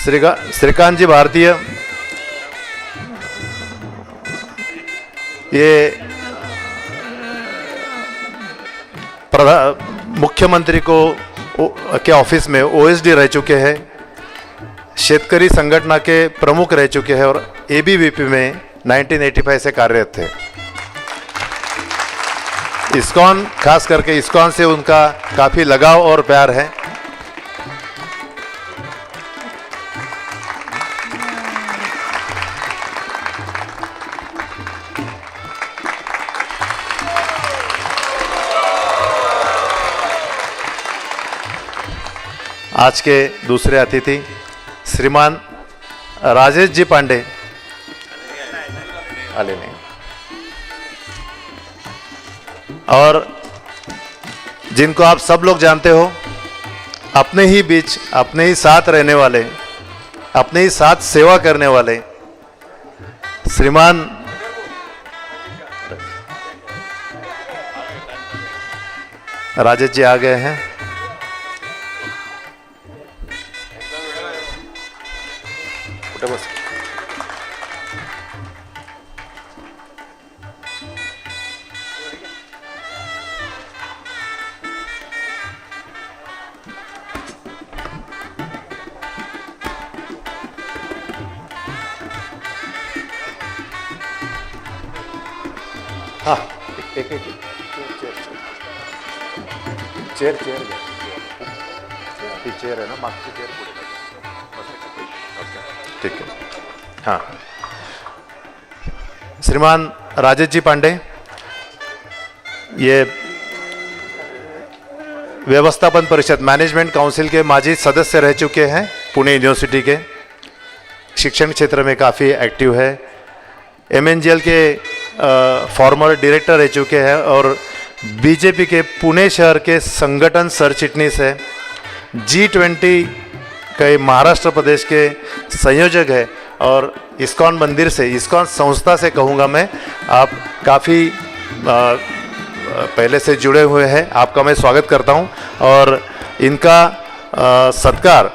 श्रीकांत जी भारतीय, ये मुख्यमंत्री के ऑफिस में ओएसडी रह चुके हैं, शेतकरी संगठन के प्रमुख रह चुके हैं और एबीवीपी में 1985 से कार्यरत थे। इस्कॉन, खास करके इस्कॉन से उनका काफ़ी लगाव और प्यार है। आज के दूसरे अतिथि श्रीमान राजेश जी पांडे, आले नहीं, और जिनको आप सब लोग जानते हो, अपने ही बीच, अपने ही साथ रहने वाले, अपने ही साथ सेवा करने वाले श्रीमान राजेश जी आ गए हैं। बस हाँ, एक चेयर चेयर है ना, मागची चेयर पुढे, ठीक है। हाँ, श्रीमान राजेश जी पांडे, ये व्यवस्थापन परिषद मैनेजमेंट काउंसिल के माजी सदस्य रह चुके हैं, पुणे यूनिवर्सिटी के, शिक्षण क्षेत्र में काफ़ी एक्टिव है। एमएनजीएल के फॉर्मर डायरेक्टर रह चुके हैं और बीजेपी के पुणे शहर के संगठन सरचिटनीस है। G20 के महाराष्ट्र प्रदेश के संयोजक है और इस्कॉन मंदिर से, इस्कॉन संस्था से कहूँगा मैं, आप काफ़ी पहले से जुड़े हुए हैं। आपका मैं स्वागत करता हूँ और इनका सत्कार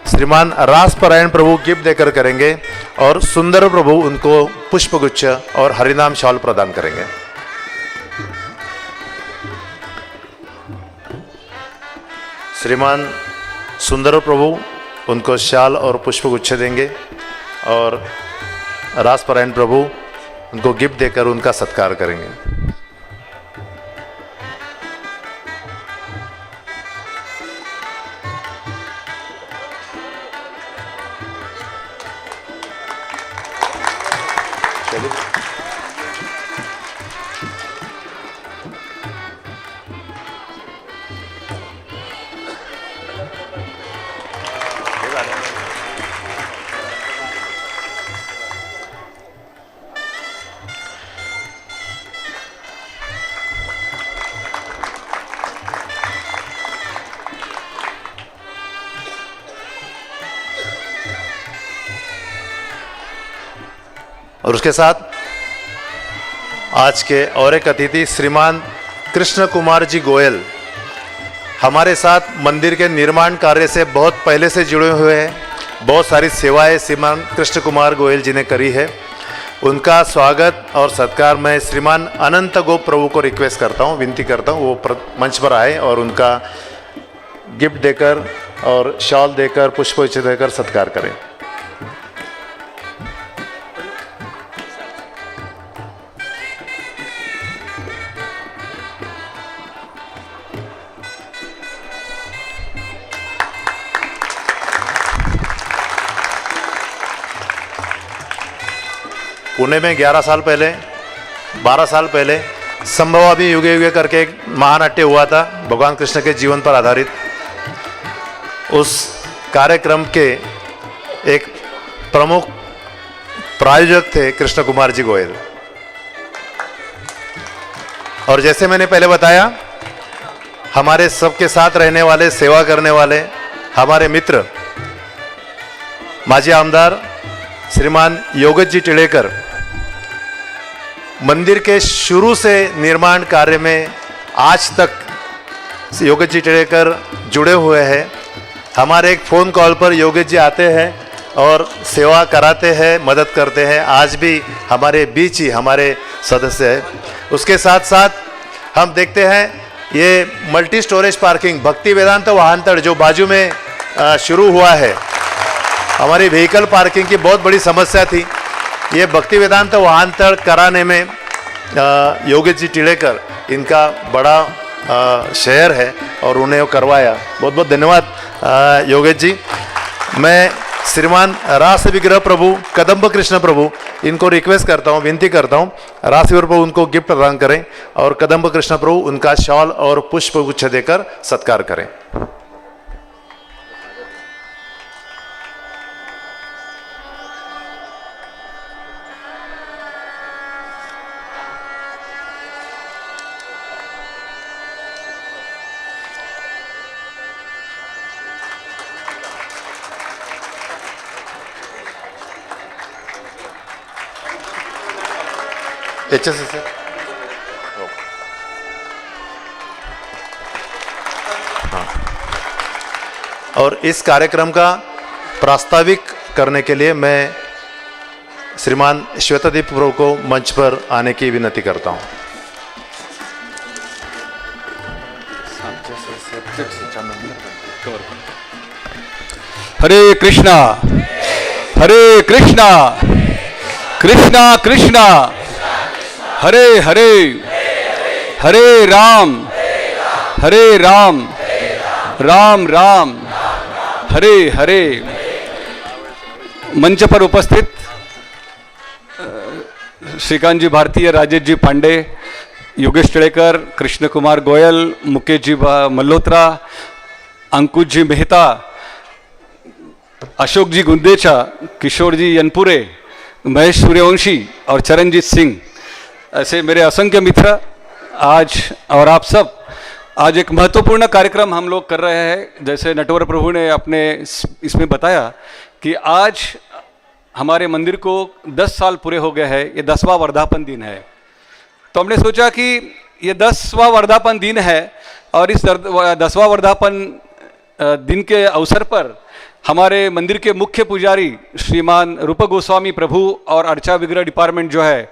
श्रीमान रासपरायण प्रभु गिफ्ट देकर करेंगे और सुंदर प्रभु उनको पुष्पगुच्छ और हरिनाम शॉल प्रदान करेंगे। श्रीमान सुंदर प्रभु उनको शाल और पुष्पगुच्छ देंगे और रासपरायण प्रभु उनको गिफ्ट देकर उनका सत्कार करेंगे। और उसके साथ आज के और एक अतिथि श्रीमान कृष्ण कुमार जी गोयल, हमारे साथ मंदिर के निर्माण कार्य से बहुत पहले से जुड़े हुए हैं। बहुत सारी सेवाएं श्रीमान कृष्ण कुमार गोयल जी ने करी है। उनका स्वागत और सत्कार मैं श्रीमान अनंत गोप प्रभु को रिक्वेस्ट करता हूं, विनती करता हूं वो मंच पर आए और उनका गिफ्ट देकर और शॉल देकर पुष्पगुच्छ देकर सत्कार करें। पुणे में 11 साल पहले, 12 साल पहले संभवामी युगे युगे करके एक महानाट्य हुआ था भगवान कृष्ण के जीवन पर आधारित। उस कार्यक्रम के एक प्रमुख प्रायोजक थे कृष्ण कुमार जी गोयल। और जैसे मैंने पहले बताया, हमारे सबके साथ रहने वाले, सेवा करने वाले हमारे मित्र माजी आमदार श्रीमान योगेश जी टिड़ेकर मंदिर के शुरू से निर्माण कार्य में आज तक योगेश जी टिड़ेकर जुड़े हुए हैं। हमारे एक फ़ोन कॉल पर योगेश जी आते हैं और सेवा कराते हैं, मदद करते हैं, आज भी हमारे बीच ही हमारे सदस्य हैं। उसके साथ साथ हम देखते हैं ये मल्टी स्टोरेज पार्किंग भक्ति वेदांत वाहनतड़ जो बाजू में शुरू हुआ है, हमारी व्हीकल पार्किंग की बहुत बड़ी समस्या थी। ये भक्ति वेदांत वाहनतड़ कराने में योगेश जी टिड़ेकर इनका बड़ा शहर है और उन्हें वो करवाया। बहुत बहुत धन्यवाद योगेश जी। मैं श्रीमान रास विग्रह प्रभु कदम्ब कृष्ण प्रभु इनको रिक्वेस्ट करता हूँ, विनती करता हूँ, रास विग्रह प्रभु उनको गिफ्ट प्रदान करें और कदम्ब कृष्ण प्रभु उनका शॉल और पुष्प गुच्छ देकर सत्कार करें। HSS हाँ। और इस कार्यक्रम का प्रास्ताविक करने के लिए मैं श्रीमान श्वेतदीप प्रभु को मंच पर आने की विनती करता हूं। हरे कृष्णा कृष्णा कृष्णा हरे हरे हरे राम राम राम हरे हरे। मंच पर उपस्थित श्रीकांत जी भारतीय, राजेश जी पांडे, योगेश टिड़ेकर, कृष्ण कुमार गोयल, मुकेश जी मल्होत्रा, अंकुश जी मेहता, अशोक जी गुंदेचा, किशोर जी यनपुरे, महेश सूर्यवंशी और चरणजीत सिंह, ऐसे मेरे असंख्य मित्र आज और आप सब, आज एक महत्वपूर्ण कार्यक्रम हम लोग कर रहे हैं। जैसे नटवर प्रभु ने अपने इसमें बताया कि आज हमारे मंदिर को 10 साल पूरे हो गए हैं, ये 10वां वर्धापन दिन है। तो हमने सोचा कि ये 10वां वर्धापन दिन है और इस 10वां वर्धापन दिन के अवसर पर हमारे मंदिर के मुख्य पुजारी श्रीमान रूप गोस्वामी प्रभु और अर्चा विग्रह डिपार्टमेंट जो है,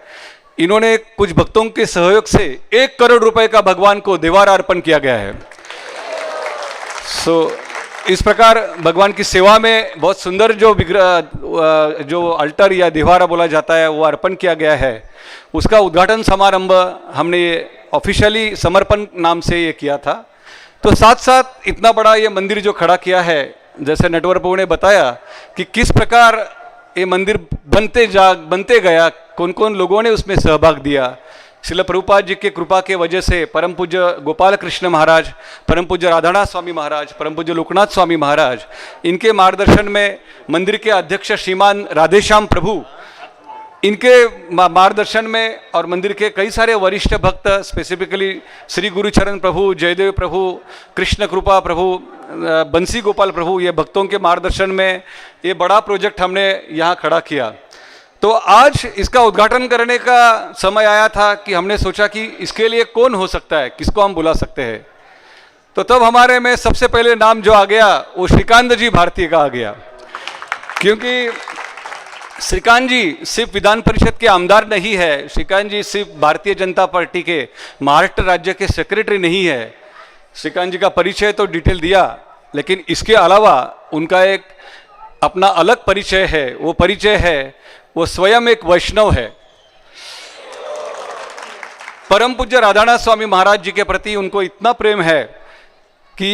इन्होंने कुछ भक्तों के सहयोग से 1 करोड़ रुपए का भगवान को देवारा अर्पण किया गया है। इस प्रकार भगवान की सेवा में बहुत सुंदर जो विग्रह, जो अल्टर या देवारा बोला जाता है, वो अर्पण किया गया है। उसका उद्घाटन समारंभ हमने ऑफिशियली समर्पण नाम से ये किया था। तो साथ साथ इतना बड़ा ये मंदिर जो खड़ा किया है, जैसे नटवर प्रभु ने बताया कि किस प्रकार ये मंदिर बनते गया, कौन कौन लोगों ने उसमें सहभाग दिया। श्रील प्रभुपाद जी के कृपा के वजह से परम पूज्य गोपाल कृष्ण महाराज, परम पूज्य राधानाथ स्वामी महाराज, परम पूज्य लोकनाथ स्वामी महाराज, इनके मार्गदर्शन में मंदिर के अध्यक्ष श्रीमान राधेश्याम प्रभु, इनके मार्गदर्शन में और मंदिर के कई सारे वरिष्ठ भक्त, स्पेसिफिकली श्री गुरुचरण प्रभु, जयदेव प्रभु, कृष्ण कृपा प्रभु, बंसी गोपाल प्रभु, ये भक्तों के मार्गदर्शन में ये बड़ा प्रोजेक्ट हमने यहाँ खड़ा किया। तो आज इसका उद्घाटन करने का समय आया था कि हमने सोचा कि इसके लिए कौन हो सकता है, किसको हम बुला सकते हैं। तो तब हमारे में सबसे पहले नाम जो आ गया वो श्रीकांत जी भारतीय का आ गया, क्योंकि श्रीकांत जी सिर्फ विधान परिषद के आमदार नहीं है, श्रीकांत जी सिर्फ भारतीय जनता पार्टी के महाराष्ट्र राज्य के सेक्रेटरी नहीं है। श्रीकांत जी का परिचय तो डिटेल दिया, लेकिन इसके अलावा उनका एक अपना अलग परिचय है। वो परिचय है, वो स्वयं एक वैष्णव है। परम पूज्य राधानाथ स्वामी महाराज जी के प्रति उनको इतना प्रेम है कि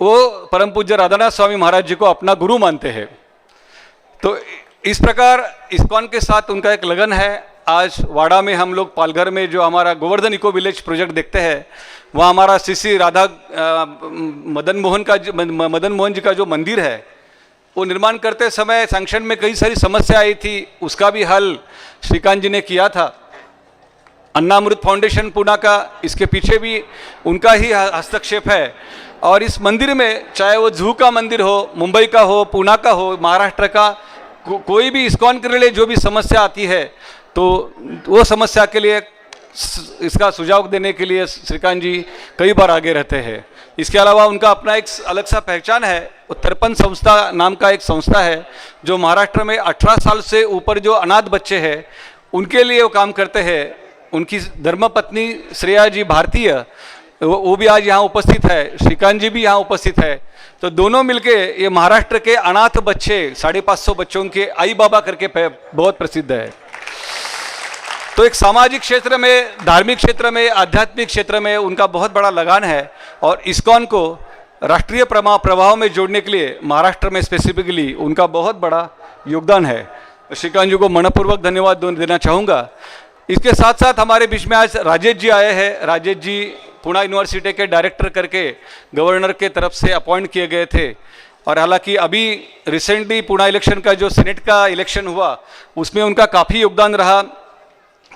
वो परम पूज्य राधानाथ स्वामी महाराज जी को अपना गुरु मानते हैं। तो इस प्रकार इस्कॉन के साथ उनका एक लगन है। आज वाड़ा में हम लोग पालघर में जो हमारा गोवर्धन इको विलेज प्रोजेक्ट देखते हैं, वहाँ हमारा श्री राधा मदन मोहन जी का जो मंदिर है, वो निर्माण करते समय सैंक्शन में कई सारी समस्या आई थी, उसका भी हल श्रीकांत जी ने किया था। अन्नामृत फाउंडेशन पुणे का, इसके पीछे भी उनका ही हस्तक्षेप है। और इस मंदिर में चाहे वो जू का मंदिर हो, मुंबई का हो, पुणे का हो, महाराष्ट्र का, कोई भी इस्कॉन के लिए जो भी समस्या आती है, तो वो समस्या के लिए इसका सुझाव देने के लिए श्रीकांत जी कई बार आगे रहते हैं। इसके अलावा उनका अपना एक अलग सा पहचान है। तर्पण संस्था नाम का एक संस्था है जो महाराष्ट्र में 18 साल से ऊपर जो अनाथ बच्चे हैं उनके लिए वो काम करते हैं। उनकी धर्मपत्नी श्रेया जी भारतीय वो भी आज यहाँ उपस्थित है, श्रीकांत जी भी यहाँ उपस्थित है। तो दोनों मिलके ये महाराष्ट्र के अनाथ बच्चे 550 बच्चों के आई बाबा करके बहुत प्रसिद्ध है। तो एक सामाजिक क्षेत्र में, धार्मिक क्षेत्र में, आध्यात्मिक क्षेत्र में उनका बहुत बड़ा लगान है और इस्कॉन को राष्ट्रीय प्रभाव में जोड़ने के लिए महाराष्ट्र में स्पेसिफिकली उनका बहुत बड़ा योगदान है। श्रीकांत जी को मनपूर्वक धन्यवाद देना चाहूँगा। इसके साथ साथ हमारे बीच में आज राजेश जी आए हैं। राजेश जी पुणे यूनिवर्सिटी के डायरेक्टर करके गवर्नर के तरफ से अपॉइंट किए गए थे और हालांकि अभी रिसेंटली पुणे इलेक्शन का जो सेनेट का इलेक्शन हुआ उसमें उनका काफ़ी योगदान रहा।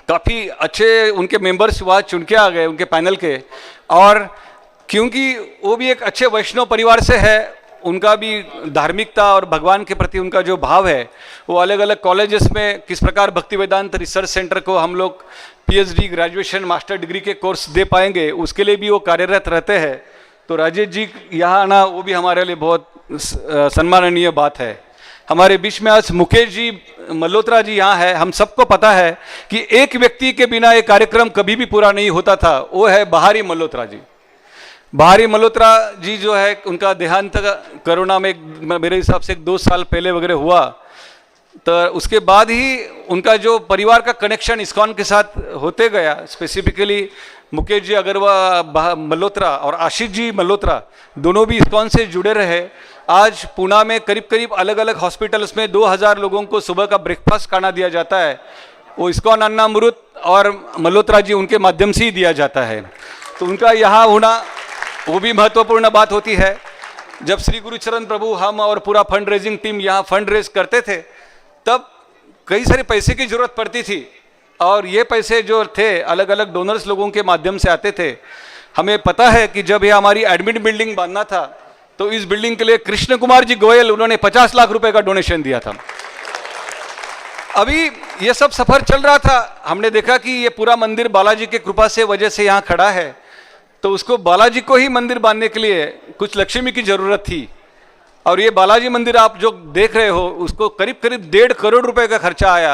काफ़ी अच्छे उनके मेंबर्स वहाँ चुन के आ गए उनके पैनल के, और क्योंकि वो भी एक अच्छे वैष्णव परिवार से है, उनका भी धार्मिकता और भगवान के प्रति उनका जो भाव है वो अलग अलग कॉलेजेस में किस प्रकार भक्ति वेदांत रिसर्च सेंटर को हम लोग पीएचडी, ग्रेजुएशन, मास्टर डिग्री के कोर्स दे पाएंगे उसके लिए भी वो कार्यरत रहते हैं। तो राजेश जी यहाँ आना वो भी हमारे लिए बहुत सम्माननीय बात है। हमारे बीच में आज मुकेश जी मल्होत्रा जी यहाँ है। हम सबको पता है कि एक व्यक्ति के बिना ये कार्यक्रम कभी भी पूरा नहीं होता था, वो है बहारी मल्होत्रा जी। बहारी मल्होत्रा जी जो है उनका देहांत कोरोना में मेरे हिसाब से 2 साल पहले वगैरह हुआ, तो उसके बाद ही उनका जो परिवार का कनेक्शन इस्कॉन के साथ होते गया। स्पेसिफिकली मुकेश जी अग्रवाल मल्होत्रा और आशीष जी मल्होत्रा दोनों भी इस्कॉन से जुड़े रहे। आज पुणे में करीब करीब अलग अलग हॉस्पिटल्स में 2000 लोगों को सुबह का ब्रेकफास्ट खाना दिया जाता है, वो इस्कॉन अन्नामृत और मल्होत्रा जी उनके माध्यम से ही दिया जाता है। तो उनका यहाँ होना वो भी महत्वपूर्ण बात होती है। जब श्री गुरुचरण प्रभु हम और पूरा फंड रेजिंग टीम यहाँ फंड रेज करते थे तब कई सारे पैसे की जरूरत पड़ती थी और ये पैसे जो थे अलग अलग डोनर्स लोगों के माध्यम से आते थे। हमें पता है कि जब ये हमारी एडमिट बिल्डिंग बांधना था तो इस बिल्डिंग के लिए कृष्ण कुमार जी गोयल उन्होंने 50 लाख रुपए का डोनेशन दिया था। अभी ये सब सफर चल रहा था, हमने देखा कि ये पूरा मंदिर बालाजी की कृपा से वजह से यहाँ खड़ा है, तो उसको बालाजी को ही मंदिर बांधने के लिए कुछ लक्ष्मी की जरूरत थी। और ये बालाजी मंदिर आप जो देख रहे हो उसको करीब करीब 1.5 करोड़ रुपए का खर्चा आया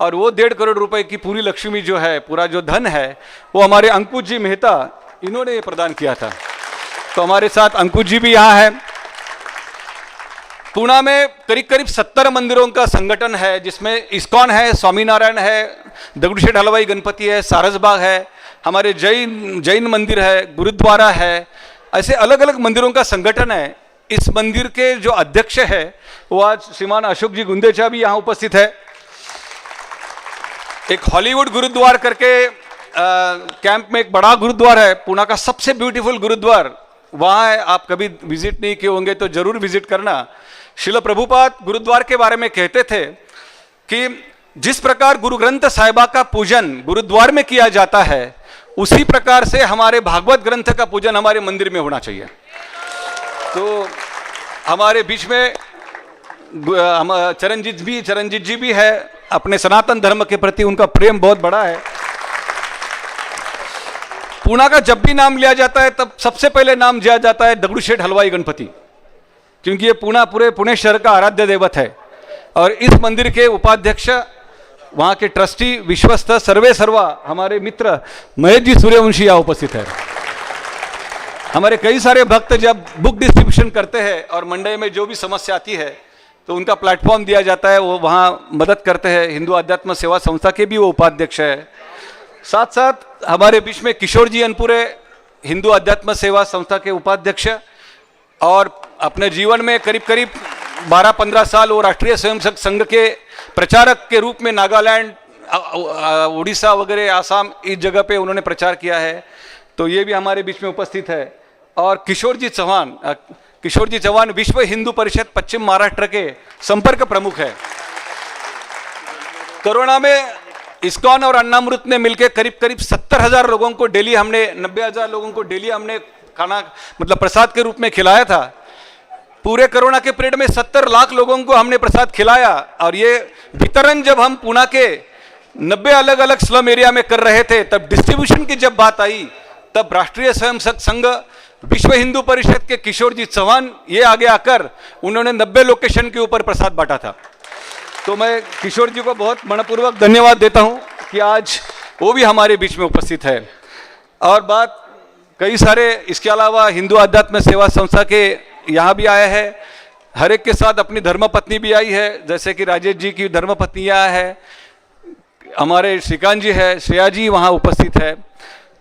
और वो 1.5 करोड़ रुपए की पूरी लक्ष्मी जो है, पूरा जो धन है वो हमारे अंकुश जी मेहता इन्होंने ये प्रदान किया था। तो हमारे साथ अंकुश जी भी यहाँ है। पुणे में करीब करीब 70 मंदिरों का संगठन है जिसमें इस्कॉन है, स्वामीनारायण है, दगड़ूशेठ हलवाई गणपति है, सारसबाग है, हमारे जैन मंदिर है, गुरुद्वारा है, ऐसे अलग अलग मंदिरों का संगठन है। इस मंदिर के जो अध्यक्ष है वो आज श्रीमान अशोक जी गुंदेचा भी यहाँ उपस्थित है। एक हॉलीवुड गुरुद्वार करके कैंप में एक बड़ा गुरुद्वार है, पुणे का सबसे ब्यूटीफुल गुरुद्वार वहाँ है। आप कभी विजिट नहीं किए होंगे तो जरूर विजिट करना। श्रील प्रभुपाद गुरुद्वार के बारे में कहते थे कि जिस प्रकार गुरु ग्रंथ साहिबा का पूजन गुरुद्वार में किया जाता है उसी प्रकार से हमारे भागवत ग्रंथ का पूजन हमारे मंदिर में होना चाहिए। तो हमारे बीच में हम चरणजीत जी भी है। अपने सनातन धर्म के प्रति उनका प्रेम बहुत बड़ा है। पुणे का जब भी नाम लिया जाता है तब सबसे पहले नाम लिया जाता है दगड़ूशेठ हलवाई गणपति, क्योंकि ये पूरे पुणे शहर का आराध्य देवत है। और इस मंदिर के उपाध्यक्ष, वहाँ के ट्रस्टी, विश्वस्त सर्वे सर्वा हमारे मित्र महेश जी सूर्यवंशी यहाँ उपस्थित है। हमारे कई सारे भक्त जब बुक डिस्ट्रीब्यूशन करते हैं और मंडई में जो भी समस्या आती है तो उनका प्लेटफॉर्म दिया जाता है, वो वहाँ मदद करते हैं। हिंदू अध्यात्म सेवा संस्था के भी वो उपाध्यक्ष है। साथ साथ हमारे बीच में किशोर जी अनपुरे, हिंदू अध्यात्म सेवा संस्था के उपाध्यक्ष, और अपने जीवन में करीब करीब 12-15 साल वो राष्ट्रीय स्वयंसेवक संघ के प्रचारक के रूप में नागालैंड, उड़ीसा वगैरह, आसाम, इस जगह पे उन्होंने प्रचार किया है। तो ये भी हमारे बीच में उपस्थित है। और किशोर जी चौहान विश्व हिंदू परिषद पश्चिम महाराष्ट्र के संपर्क प्रमुख है। कोरोना में इस्कॉन और अन्नामृत ने मिलकर करीब 70,000 लोगों को डेली हमने 90,000 लोगों को डेली हमने खाना मतलब प्रसाद के रूप में खिलाया था। पूरे कोरोना के पीरियड में 70 लाख लोगों को हमने प्रसाद खिलाया। और ये वितरण जब हम पुणे के 90 अलग अलग स्लम एरिया में कर रहे थे तब डिस्ट्रीब्यूशन की जब बात आई तब राष्ट्रीय स्वयंसेवक संघ विश्व हिंदू परिषद के किशोर जी चौहान ये आगे आकर उन्होंने 90 लोकेशन के ऊपर प्रसाद बांटा था। तो मैं किशोर जी को बहुत मनपूर्वक धन्यवाद देता हूं कि आज वो भी हमारे बीच में उपस्थित है। और बात कई सारे इसके अलावा हिंदू आध्यात्म सेवा संस्था के यहाँ भी आए हैं, हर एक के साथ अपनी धर्मपत्नी भी आई है, जैसे कि राजेश जी की धर्मपत्नी यहाँ है, हमारे श्रीकांत जी है, श्रेया जी वहाँ उपस्थित है।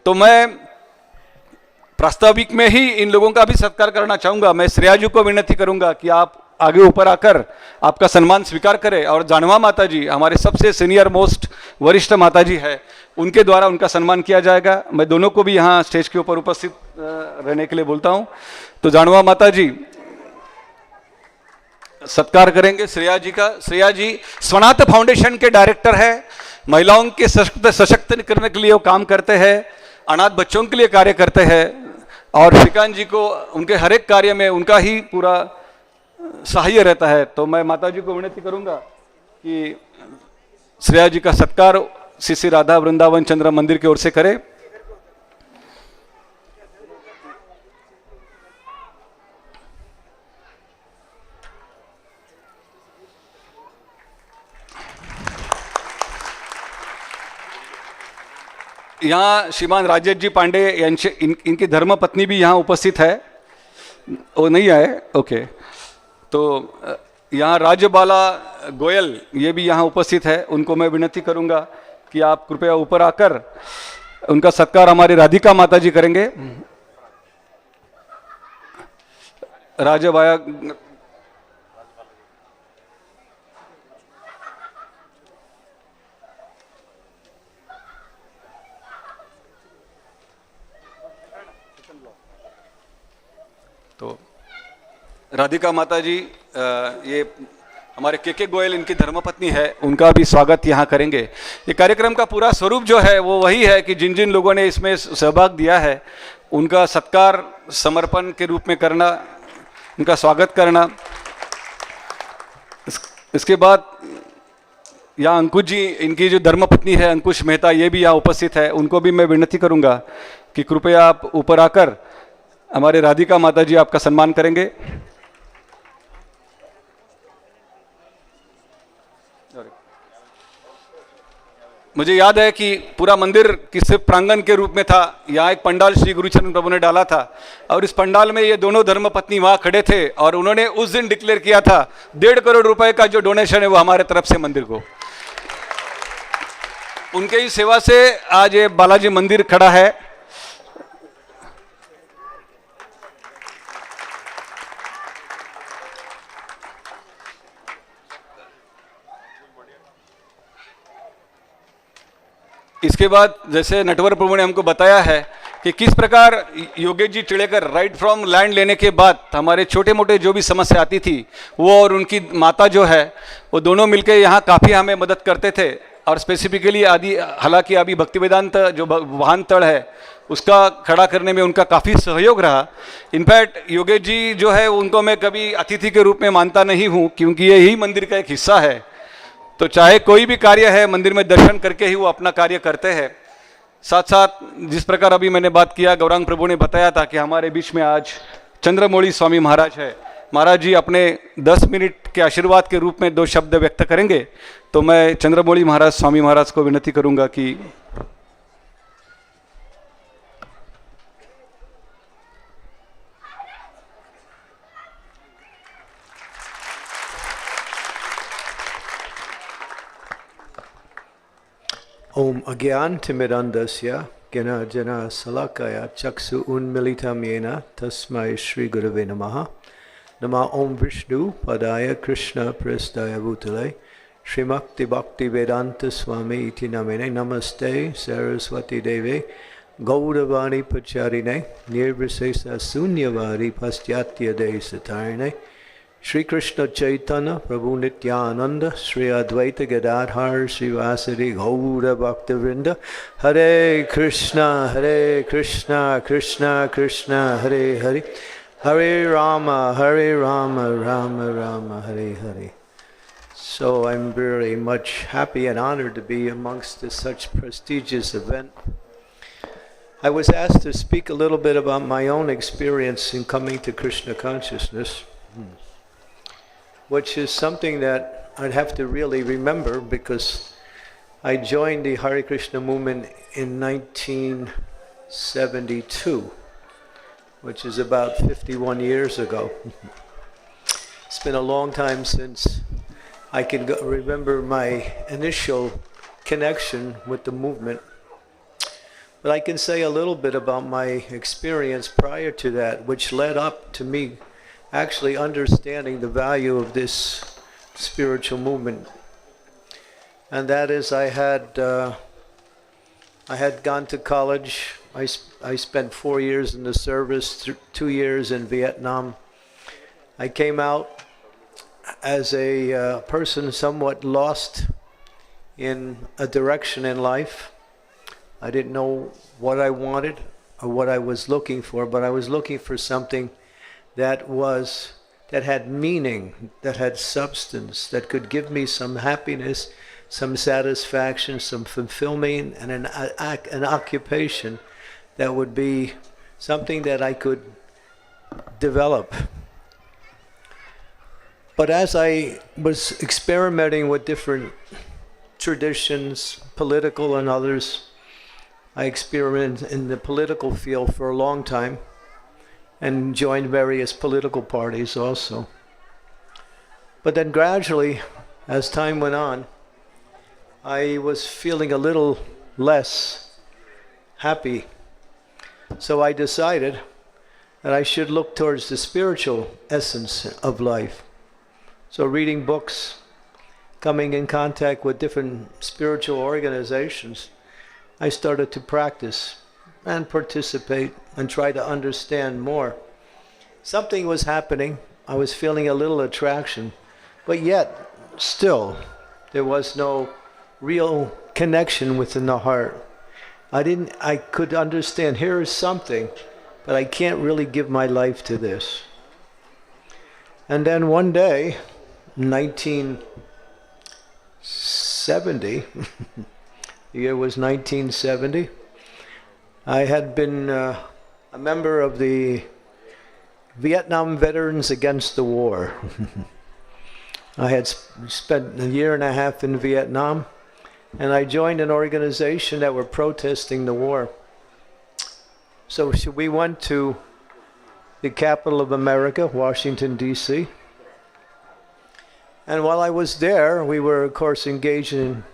तो मैं प्रास्ताविक में ही इन लोगों का भी सत्कार करना चाहूँगा। मैं श्रेया जी को विनती करूँगा कि आप आगे ऊपर आकर आपका सम्मान स्वीकार करें, और जानवा माता जी हमारे सबसे सीनियर मोस्ट वरिष्ठ माता जी है, उनके द्वारा उनका सम्मान किया जाएगा। मैं दोनों को भी यहाँ स्टेज के ऊपर उपस्थित रहने के लिए बोलता हूँ। तो जानवा माता जी सत्कार करेंगे श्रेया जी का। श्रेया जी स्वनाथ फाउंडेशन के डायरेक्टर है, महिलाओं के सशक्त करने के लिए वो काम करते हैं, अनाथ बच्चों के लिए कार्य करते हैं, और श्रीकांत जी को उनके हर एक कार्य में उनका ही पूरा सहाय रहता है। तो मैं माता जी को विनती करूंगा कि श्रेया जी का सत्कार श्री श्री राधा वृंदावन चंद्र मंदिर की ओर से करें। यहाँ श्रीमान राजेश जी पांडे इनकी धर्मपत्नी भी यहाँ उपस्थित है, वो नहीं आए, ओके। तो यहाँ राज्यबाला गोयल ये भी यहाँ उपस्थित है, उनको मैं विनती करूँगा कि आप कृपया ऊपर आकर उनका सत्कार हमारी राधिका माता जी करेंगे। राजबाया तो राधिका माता जी ये हमारे के गोयल इनकी धर्मपत्नी है, उनका भी स्वागत यहाँ करेंगे। ये कार्यक्रम का पूरा स्वरूप जो है वो वही है कि जिन जिन लोगों ने इसमें सहभाग दिया है उनका सत्कार समर्पण के रूप में करना, उनका स्वागत करना। इसके बाद यहाँ अंकुश जी, इनकी जो धर्मपत्नी है अंकुश मेहता, ये भी यहाँ उपस्थित है, उनको भी मैं विनती करूँगा कि कृपया आप ऊपर आकर हमारे राधिका माता जी आपका सम्मान करेंगे। मुझे याद है कि पूरा मंदिर किसी प्रांगण के रूप में था, यहाँ एक पंडाल श्री गुरुचरण प्रभु ने डाला था, और इस पंडाल में ये दोनों धर्मपत्नी वहाँ खड़े थे, और उन्होंने उस दिन डिक्लेयर किया था 1.5 करोड़ रुपए का जो डोनेशन है वो हमारे तरफ से मंदिर को। उनके ही सेवा से आज ये बालाजी मंदिर खड़ा है। इसके बाद जैसे नटवर प्रभु ने हमको बताया है कि किस प्रकार Yogesh ji टिड़ेकर right from land लेने के बाद हमारे छोटे मोटे जो भी समस्या आती थी वो और उनकी माता जो है वो दोनों मिलकर यहाँ काफ़ी हमें मदद करते थे, और स्पेसिफिकली हालांकि अभी भक्ति वेदांत जो वाहन तल है उसका खड़ा करने में उनका काफ़ी सहयोग रहा। इनफैक्ट योगेश जी जो है उनको मैं कभी अतिथि के रूप में मानता नहीं हूँ, क्योंकि ये ही मंदिर का एक हिस्सा है। तो चाहे कोई भी कार्य है मंदिर में दर्शन करके ही वो अपना कार्य करते हैं। साथ साथ जिस प्रकार अभी मैंने बात किया, गौरांग प्रभु ने बताया था कि हमारे बीच में आज चंद्रमौली स्वामी महाराज है। महाराज जी अपने 10 मिनट के आशीर्वाद के रूप में 2 शब्द व्यक्त करेंगे। तो मैं चंद्रमौली महाराज स्वामी महाराज को विनती करूंगा कि Om Agyantimirandasya Gena Jana Salakaya Chaksu Unmilitam Yena Tasmai Shri Gurave Namaha. Nama Om Vishnu Padaya Krishna Prestaya Bhutale Srimakti Bhakti Vedanta Swami Iti Namene Namaste Saraswati Deve Gaudavani Pacharine Nirvisesa Sunyavari Pastyatya De Satarine Shri Krishna Chaitanya Prabhu Nityananda Shri Advaita Gadadhar Srivasadi Gaura Bhaktivinoda Hare Krishna Krishna Krishna Hare Hare Hare Rama Rama Rama Hare Hare. So I'm very much happy and honored to be amongst such prestigious event. I was asked to speak a little bit about my own experience in coming to Krishna consciousness, which is something that I'd have to really remember because I joined the Hare Krishna movement in 1972, which is about 51 years ago. It's been a long time since I can remember my initial connection with the movement. But I can say a little bit about my experience prior to that, which led up to me actually understanding the value of this spiritual movement. And that is, I had gone to college. I spent 4 years in the service, 2 years in Vietnam. I came out as a person somewhat lost in a direction in life. I didn't know what I wanted or what I was looking for, but I was looking for something that had meaning, that had substance, that could give me some happiness, some satisfaction, some fulfillment, and an occupation that would be something that I could develop. But as I was experimenting with different traditions, political and others, I experimented in the political field for a long time and joined various political parties also. But then gradually, as time went on, I was feeling a little less happy. So I decided that I should look towards the spiritual essence of life. So reading books, coming in contact with different spiritual organizations, I started to practice and participate and try to understand more. Something was happening. I was feeling a little attraction, but yet still there was no real connection within the heart. I could understand, here is something, but I can't really give my life to this. And then one day, 1970, the year was 1970, I had been a member of the Vietnam Veterans Against the War. I had spent a year and a half in Vietnam, and I joined an organization that were protesting the war. So we went to the capital of America, Washington, D.C. And while I was there, we were, of course, engaged in,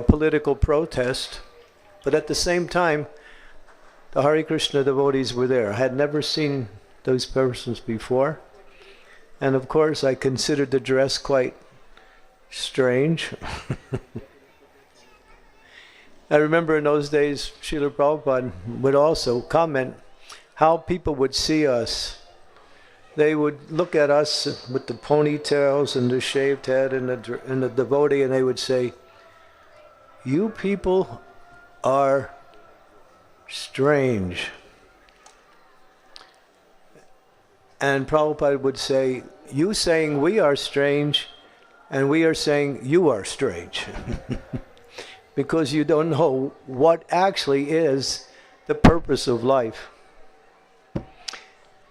political protest. But at the same time, the Hare Krishna devotees were there. I had never seen those persons before. And of course, I considered the dress quite strange. I remember in those days, Srila Prabhupada would also comment how people would see us. They would look at us with the ponytails and the shaved head and the devotee, and they would say, "You people are strange." And Prabhupada would say, "You saying we are strange, and we are saying you are strange." Because you don't know what actually is the purpose of life.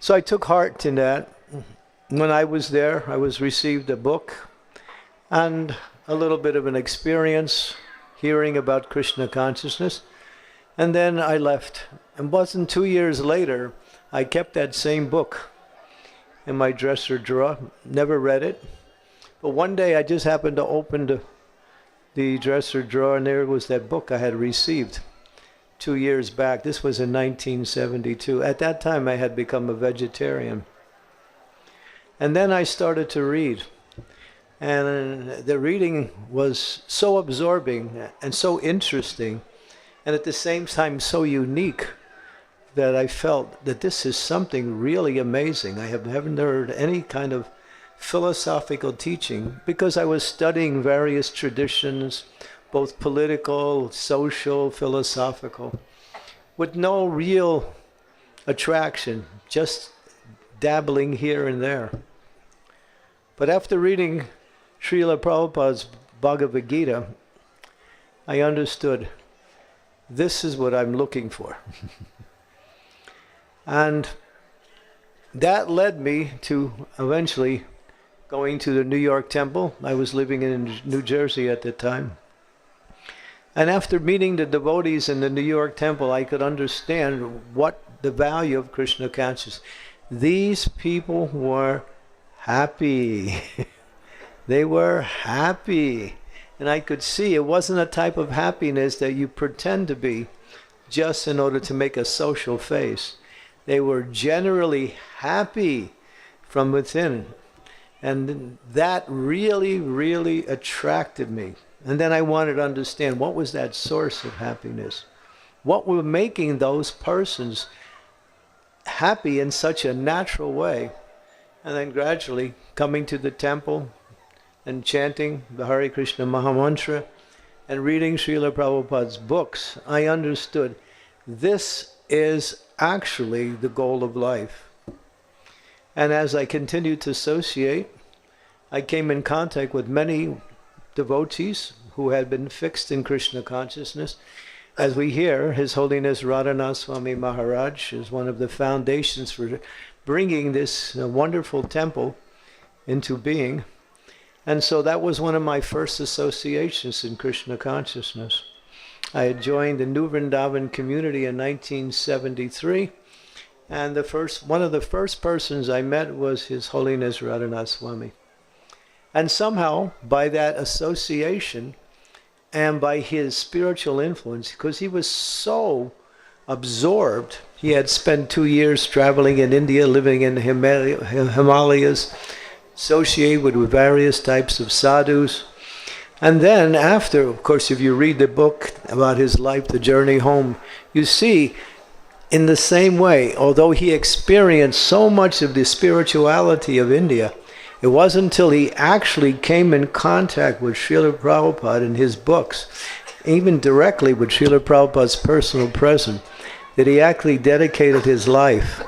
So I took heart in that. When I was there, I was received a book and a little bit of an experience hearing about Krishna consciousness. And then I left. And wasn't 2 years later, I kept that same book in my dresser drawer, never read it. But one day I just happened to open the dresser drawer, and there was that book I had received 2 years back. This was in 1972. At that time, I had become a vegetarian. And then I started to read. And the reading was so absorbing and so interesting, and at the same time so unique, that I felt that this is something really amazing. I haven't heard any kind of philosophical teaching, because I was studying various traditions, both political, social, philosophical, with no real attraction, just dabbling here and there. But after reading Srila Prabhupada's Bhagavad Gita, I understood this is what I'm looking for. And that led me to eventually going to the New York temple. I was living in New Jersey at the time. And after meeting the devotees in the New York temple, I could understand what the value of Krishna consciousness. These people were happy. They were happy. And I could see it wasn't a type of happiness that you pretend to be just in order to make a social face. They were generally happy from within. And that really, really attracted me. And then I wanted to understand, what was that source of happiness? What were making those persons happy in such a natural way? And then gradually coming to the temple and chanting the Hare Krishna Mahamantra and reading Srila Prabhupada's books, I understood this is actually the goal of life. And as I continued to associate, I came in contact with many devotees who had been fixed in Krishna consciousness. As we hear, His Holiness Radhanath Swami Maharaj is one of the foundations for bringing this wonderful temple into being. And so that was one of my first associations in Krishna consciousness. I had joined the New Vrindavan community in 1973, and one of the first persons I met was His Holiness Radhanath Swami. And somehow, by that association and by his spiritual influence, because he was so absorbed, he had spent 2 years traveling in India, living in the Himalayas, associated with various types of sadhus. And then after, of course, if you read the book about his life, The Journey Home, you see in the same way, although he experienced so much of the spirituality of India, it wasn't until he actually came in contact with Srila Prabhupada in his books, even directly with Srila Prabhupada's personal presence, that he actually dedicated his life.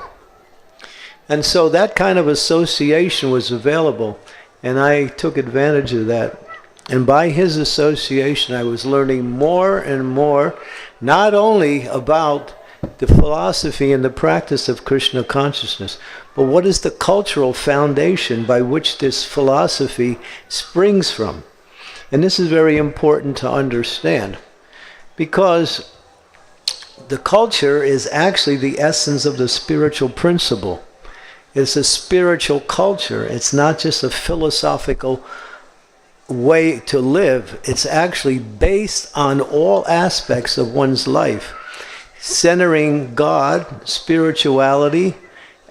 And so that kind of association was available, and I took advantage of that. And by his association, I was learning more and more, not only about the philosophy and the practice of Krishna consciousness, but what is the cultural foundation by which this philosophy springs from. And this is very important to understand, because the culture is actually the essence of the spiritual principle. It's a spiritual culture. It's not just a philosophical way to live. It's actually based on all aspects of one's life, centering God, spirituality,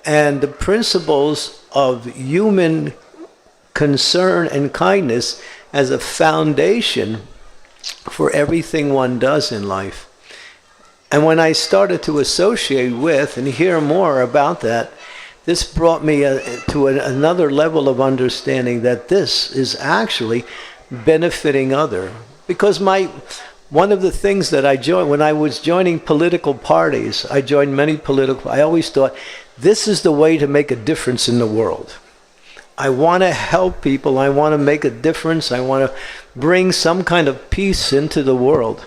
and the principles of human concern and kindness as a foundation for everything one does in life. And when I started to associate with and hear more about that, this brought me to another level of understanding that this is actually benefiting other. Because one of the things that I joined, when I was joining political parties, I joined many political, I always thought, this is the way to make a difference in the world. I want to help people, I want to make a difference, I want to bring some kind of peace into the world.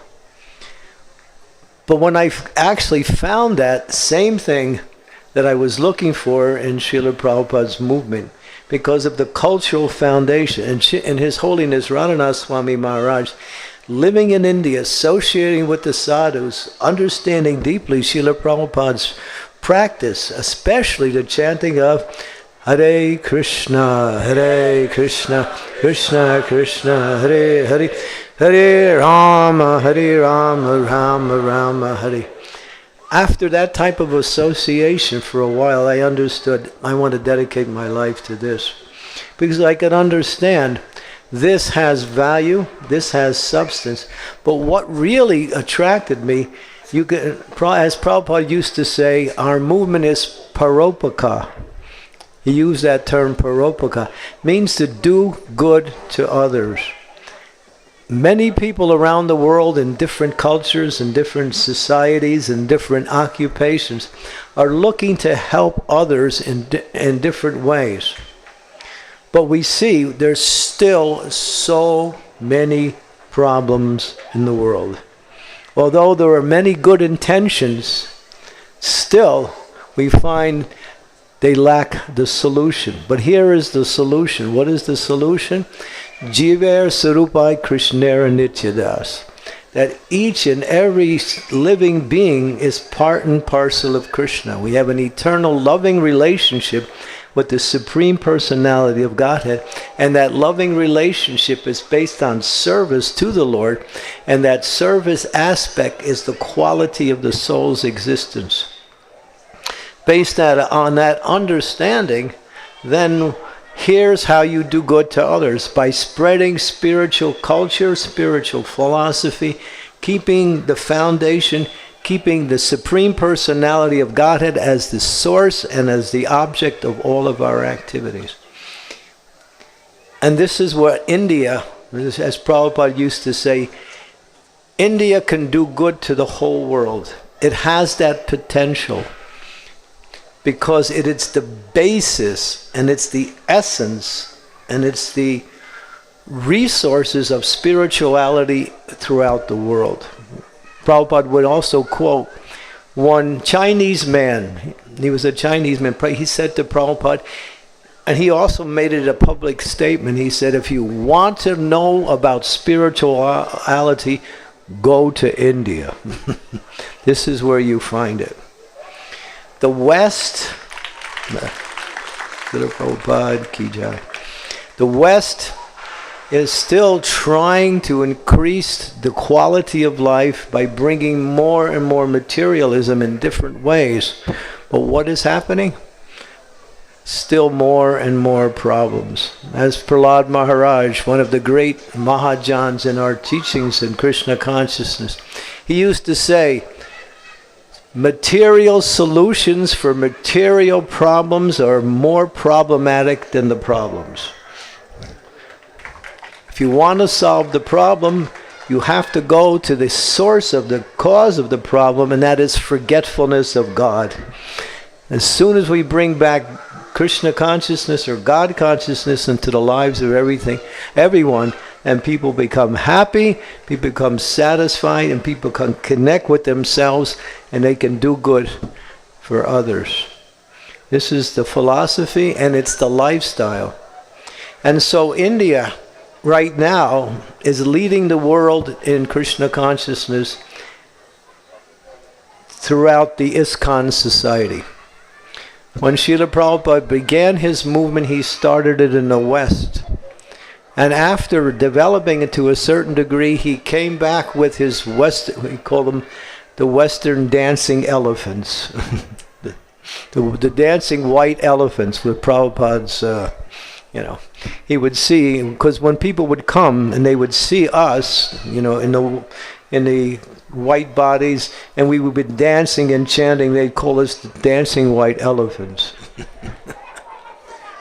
But when I actually found that same thing that I was looking for in Srila Prabhupada's movement, because of the cultural foundation, and His Holiness Radhanath Swami Maharaj, living in India, associating with the sadhus, understanding deeply Srila Prabhupada's practice, especially the chanting of Hare Krishna, Krishna Krishna, Hare Hare, Hare Rama, Rama Rama, Hare. After that type of association for a while, I understood I want to dedicate my life to this. Because I could understand this has value, this has substance. But what really attracted me, as Prabhupada used to say, our movement is paropaka. He used that term paropaka. Means to do good to others. Many people around the world in different cultures and different societies and different occupations are looking to help others in different ways. But we see there's still so many problems in the world. Although there are many good intentions, still we find they lack the solution. But here is the solution. What is the solution? Jiver Sarupai Krishnera Nityadas. That each and every living being is part and parcel of Krishna. We have an eternal loving relationship with the Supreme Personality of Godhead, and that loving relationship is based on service to the Lord, and that service aspect is the quality of the soul's existence. Based on that understanding, then here's how you do good to others: by spreading spiritual culture, spiritual philosophy, keeping the foundation, keeping the Supreme Personality of Godhead as the source and as the object of all of our activities. And this is what India, as Prabhupada used to say, India can do good to the whole world. It has that potential, because it's the basis and it's the essence and it's the resources of spirituality throughout the world. Prabhupada would also quote one Chinese man. He was a Chinese man. He said to Prabhupada, and he also made it a public statement, he said, if you want to know about spirituality, go to India. This is where you find it. The West, the West is still trying to increase the quality of life by bringing more and more materialism in different ways. But what is happening? Still more and more problems. As Prahlad Maharaj, one of the great Mahajans in our teachings in Krishna consciousness, he used to say, material solutions for material problems are more problematic than the problems. If you want to solve the problem, you have to go to the source of the cause of the problem, and that is forgetfulness of God. As soon as we bring back Krishna consciousness or God consciousness into the lives of everyone, and people become happy, people become satisfied, and people can connect with themselves, and they can do good for others. This is the philosophy, and it's the lifestyle. And so India right now is leading the world in Krishna consciousness throughout the ISKCON society. When Srila Prabhupada began his movement, he started it in the West. And after developing it to a certain degree, he came back with his we call them the Western dancing elephants. the dancing white elephants with Prabhupada's, he would see, because when people would come and they would see us, in the white bodies, and we would be dancing and chanting, they'd call us the dancing white elephants.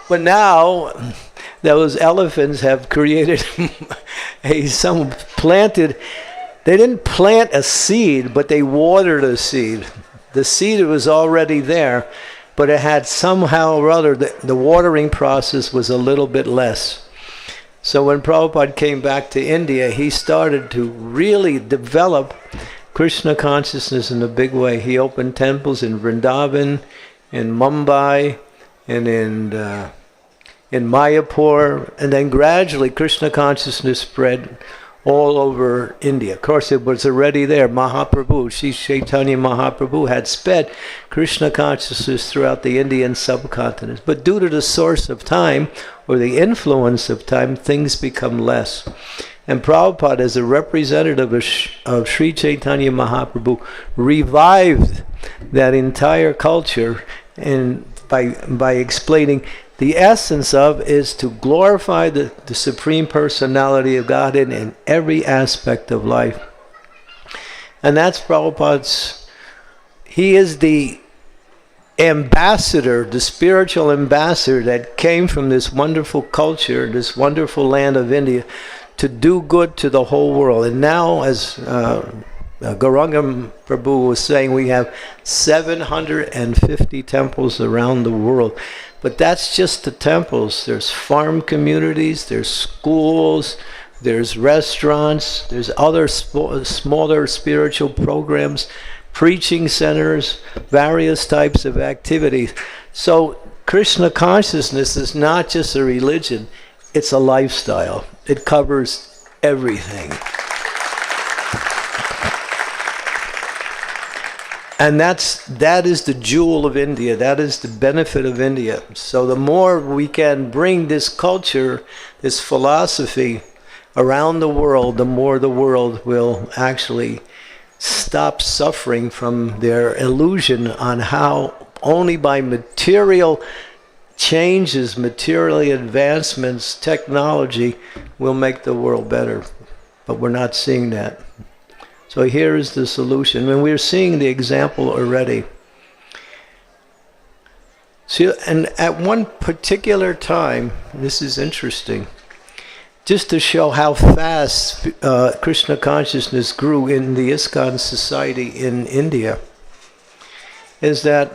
But now, those elephants have created they didn't plant a seed, but they watered a seed. The seed was already there, but it had somehow or other, the watering process was a little bit less. So when Prabhupada came back to India, he started to really develop Krishna consciousness in a big way. He opened temples in Vrindavan, in Mumbai, and in Mayapur, and then gradually Krishna consciousness spread all over India. Of course, it was already there. Mahaprabhu, Sri Chaitanya Mahaprabhu had sped Krishna consciousness throughout the Indian subcontinent. But due to the source of time, or the influence of time, things become less. And Prabhupada, as a representative of Sri Chaitanya Mahaprabhu, revived that entire culture, and by explaining the essence of is to glorify the Supreme Personality of God in every aspect of life. And that's Prabhupada's, he is the ambassador, the spiritual ambassador that came from this wonderful culture, this wonderful land of India, to do good to the whole world. And now, as Gauranga Prabhu was saying, we have 750 temples around the world. But that's just the temples. There's farm communities, there's schools, there's restaurants, there's other smaller spiritual programs, preaching centers, various types of activities. So Krishna consciousness is not just a religion, it's a lifestyle. It covers everything. And that is the jewel of India. That is the benefit of India. So the more we can bring this culture, this philosophy around the world, the more the world will actually stop suffering from their illusion on how only by material changes, material advancements, technology will make the world better. But we're not seeing that. So here is the solution. And we're seeing the example already. See, and at one particular time, this is interesting, just to show how fast Krishna consciousness grew in the ISKCON society in India, is that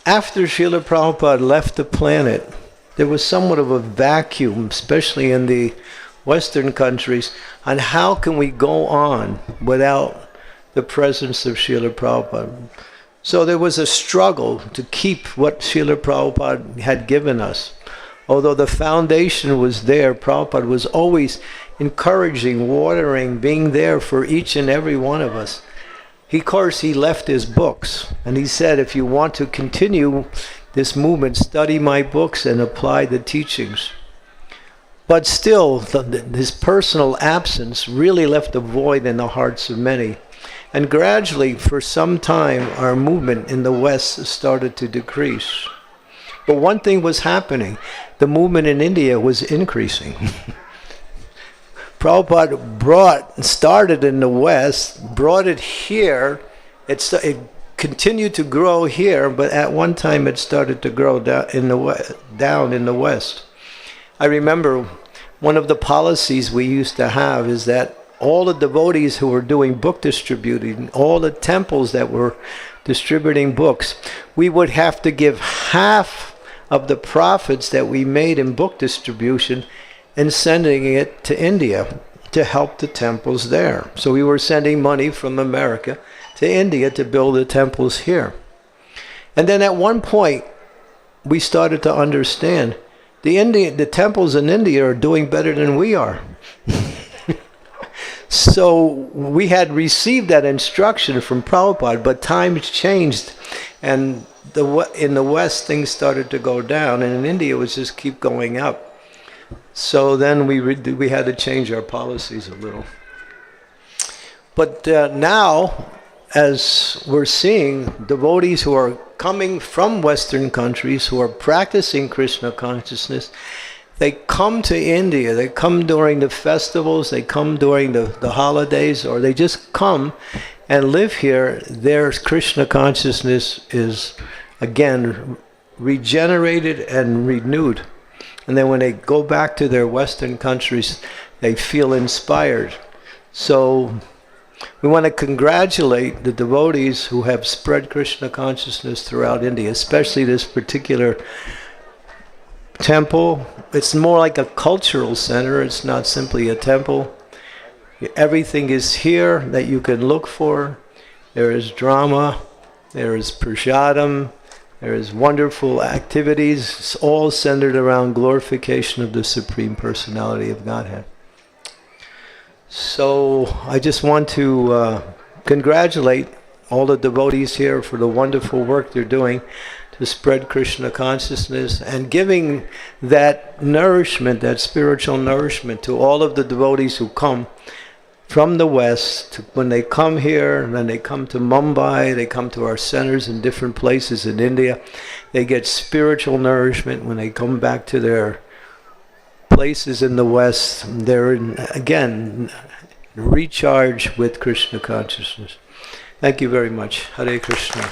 after Srila Prabhupada left the planet, there was somewhat of a vacuum, especially in the Western countries, on how can we go on without the presence of Srila Prabhupada. So there was a struggle to keep what Srila Prabhupada had given us. Although the foundation was there, Prabhupada was always encouraging, watering, being there for each and every one of us. Of course, he left his books, and he said, if you want to continue this movement, study my books and apply the teachings. But still, his personal absence really left a void in the hearts of many. And gradually, for some time, our movement in the West started to decrease. But one thing was happening. The movement in India was increasing. Prabhupada started in the West, brought it here. It continued to grow here, but at one time it started to grow down in the West. I remember one of the policies we used to have is that all the devotees who were doing book distributing, all the temples that were distributing books, we would have to give half of the profits that we made in book distribution and sending it to India to help the temples there. So we were sending money from America to India to build the temples here. And then at one point, we started to understand the temples in India are doing better than we are. So we had received that instruction from Prabhupada, but times changed, and in the West things started to go down, and in India it was just keep going up. So then we had to change our policies a little. But now, as we're seeing devotees who are coming from Western countries, who are practicing Krishna consciousness, they come to India, they come during the festivals, they come during the holidays, or they just come and live here. Their Krishna consciousness is, again, regenerated and renewed. And then when they go back to their Western countries, they feel inspired. So we want to congratulate the devotees who have spread Krishna consciousness throughout India, especially this particular temple. It's more like a cultural center. It's not simply a temple. Everything is here that you can look for. There is drama, there is prasadam, there is wonderful activities. It's all centered around glorification of the Supreme Personality of Godhead. So I just want to congratulate all the devotees here for the wonderful work they're doing to spread Krishna consciousness and giving that nourishment, that spiritual nourishment to all of the devotees who come from the West. When they come here, and then they come to Mumbai, they come to our centers in different places in India, they get spiritual nourishment. When they come back to their places in the West, they're again recharged with Krishna consciousness. Thank you very much. Hare Krishna.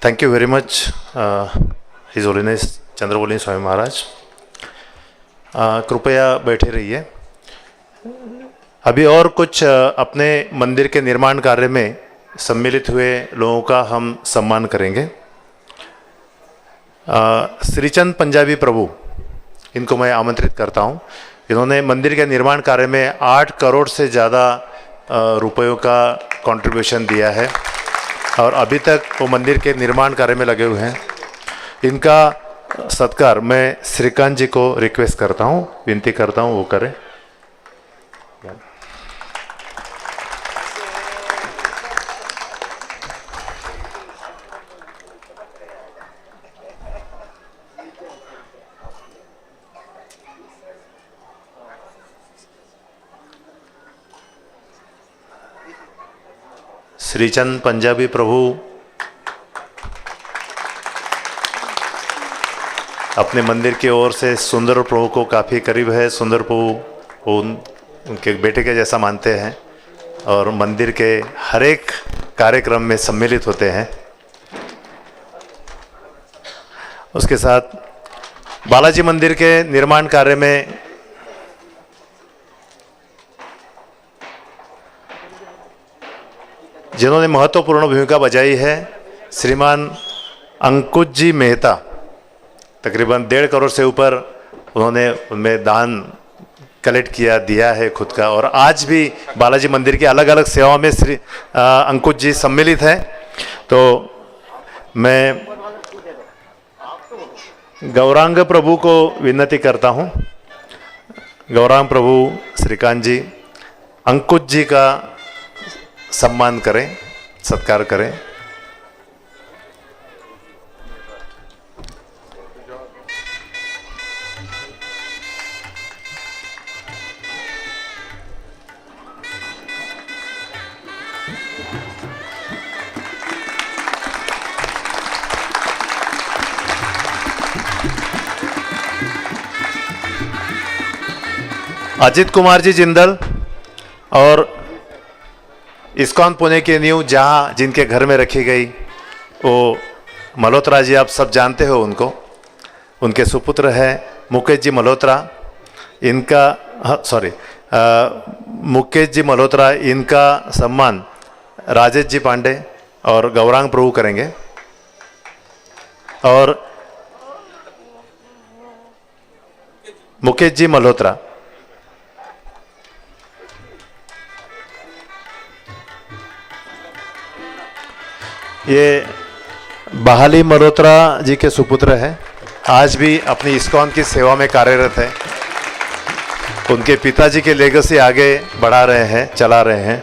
Thank you very much, His Holiness Chandramouli Swami Maharaj. कृपया बैठे रहिए. अभी और कुछ अपने मंदिर के निर्माण कार्य में सम्मिलित हुए लोगों का हम सम्मान करेंगे। श्रीचंद पंजाबी प्रभु, इनको मैं आमंत्रित करता हूं। इन्होंने मंदिर के निर्माण कार्य में 8 करोड़ से ज़्यादा रुपयों का कंट्रीब्यूशन दिया है और अभी तक वो मंदिर के निर्माण कार्य में लगे हुए हैं। इनका सत्कार मैं श्रीकांत जी को रिक्वेस्ट करता हूं, विनती करता हूं वो करें। श्रीचंद पंजाबी प्रभु अपने मंदिर की ओर से सुंदर प्रभु को काफ़ी करीब है। सुंदर प्रभु उनके बेटे के जैसा मानते हैं और मंदिर के हर एक कार्यक्रम में सम्मिलित होते हैं। उसके साथ बालाजी मंदिर के निर्माण कार्य में जिन्होंने महत्वपूर्ण भूमिका बजाई है, श्रीमान अंकुश जी मेहता, तकरीबन 1.5 करोड़ से ऊपर उन्होंने उनमें दान कलेक्ट किया, दिया है खुद का। और आज भी बालाजी मंदिर की अलग अलग सेवाओं में श्री अंकुश जी सम्मिलित हैं। तो मैं गौरांग प्रभु को विनती करता हूँ, गौरांग प्रभु श्रीकांत जी अंकुश जी का सम्मान करें, सत्कार करें। अजित कुमार जी जिंदल और इस्कॉन पुणे के न्यू जहाँ जिनके घर में रखी गई वो मल्होत्रा जी, आप सब जानते हो उनको। उनके सुपुत्र हैं मुकेश जी मल्होत्रा, इनका मुकेश जी मल्होत्रा, इनका सम्मान राजेश जी पांडे और गौरांग प्रभु करेंगे। और मुकेश जी मल्होत्रा, ये बहाली मल्होत्रा जी के सुपुत्र हैं, आज भी अपनी इस्कॉन की सेवा में कार्यरत है। उनके पिताजी के लेगेसी आगे बढ़ा रहे हैं, चला रहे हैं।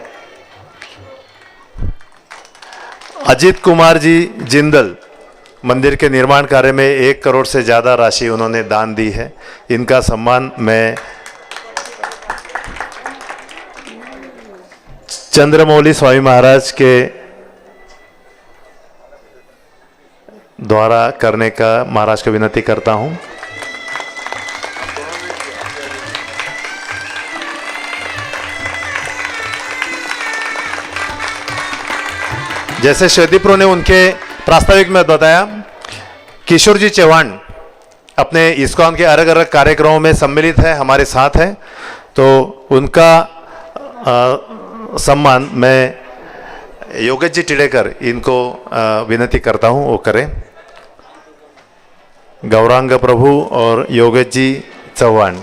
अजित कुमार जी जिंदल मंदिर के निर्माण कार्य में 1 करोड़ से ज़्यादा राशि उन्होंने दान दी है। इनका सम्मान मैं चंद्रमौली स्वामी महाराज के द्वारा करने का महाराज को विनती करता हूं। जैसे श्वेतिप्रो ने उनके प्रास्ताविक में बताया, किशोर जी चौहान अपने इस्कॉन के अलग अलग कार्यक्रमों में सम्मिलित है, हमारे साथ हैं। तो उनका सम्मान मैं योगेश जी टिड़ेकर इनको विनती करता हूं वो करें। गौरांग प्रभु और योगेश जी चौहान,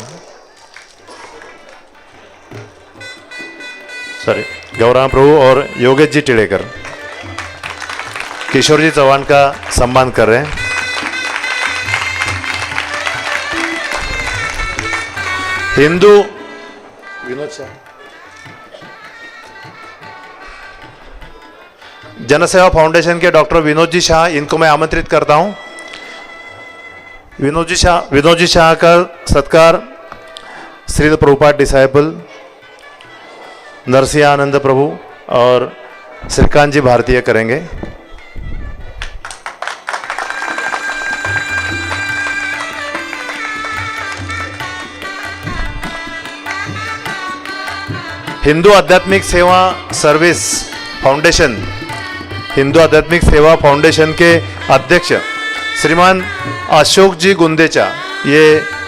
गौरांग प्रभु और योगेश जी टिड़ेकर किशोर जी चौहान का सम्मान कर रहे हैं। हिंदू विनोद शाह, जनसेवा फाउंडेशन के डॉक्टर विनोद जी शाह, इनको मैं आमंत्रित करता हूं। विनोद जी शाह का सत्कार श्रील प्रभुपाद डिसाइपल नरसिंह आनंद प्रभु और श्रीकांत जी भारतीय करेंगे। हिंदू आध्यात्मिक सेवा सर्विस फाउंडेशन, हिंदू आध्यात्मिक सेवा फाउंडेशन के अध्यक्ष श्रीमान अशोक जी गुंदेचा, ये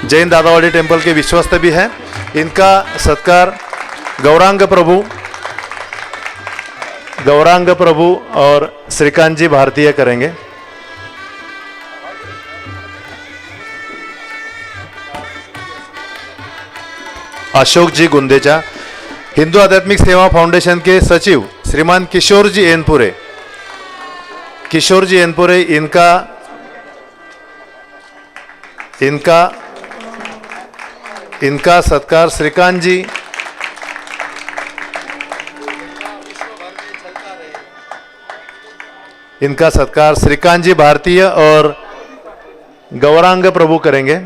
जैन दादावाड़ी टेम्पल के विश्वस्त भी हैं। इनका सत्कार गौरांग प्रभु और श्रीकांत जी भारतीय करेंगे। अशोक जी गुंदेचा, हिंदू आध्यात्मिक सेवा फाउंडेशन के सचिव श्रीमान किशोर जी एनपुरे, इनका सत्कार श्रीकांत जी, भारतीय और गौरांग प्रभु करेंगे।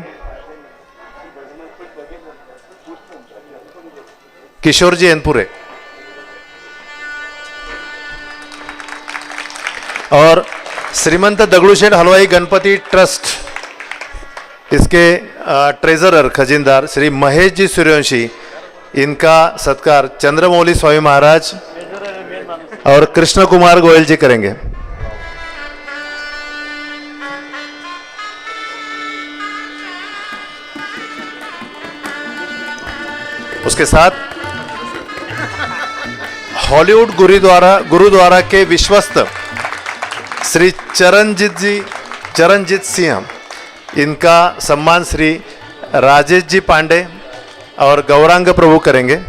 किशोर जी एनपुरे और श्रीमंत दगड़ूशेठ हलवाई गणपति ट्रस्ट, इसके ट्रेजरर खजीनदार श्री महेश जी सूर्यवंशी, इनका सत्कार चंद्रमौली स्वामी महाराज और कृष्ण कुमार गोयल जी करेंगे। उसके साथ हॉलीवुड गुरुद्वारा के विश्वस्त श्री चरणजीत सिंह, इनका सम्मान श्री राजेश जी पांडे और गौरांग प्रभु करेंगे।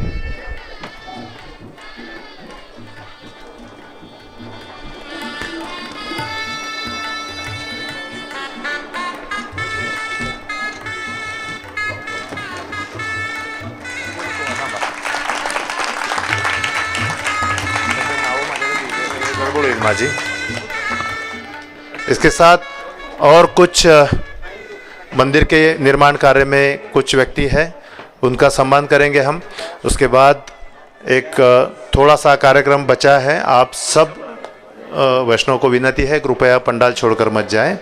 जी, इसके साथ और कुछ मंदिर के निर्माण कार्य में कुछ व्यक्ति हैं, उनका सम्मान करेंगे हम। उसके बाद एक थोड़ा सा कार्यक्रम बचा है। आप सब वैष्णव को विनती है, कृपया पंडाल छोड़कर मत जाएं।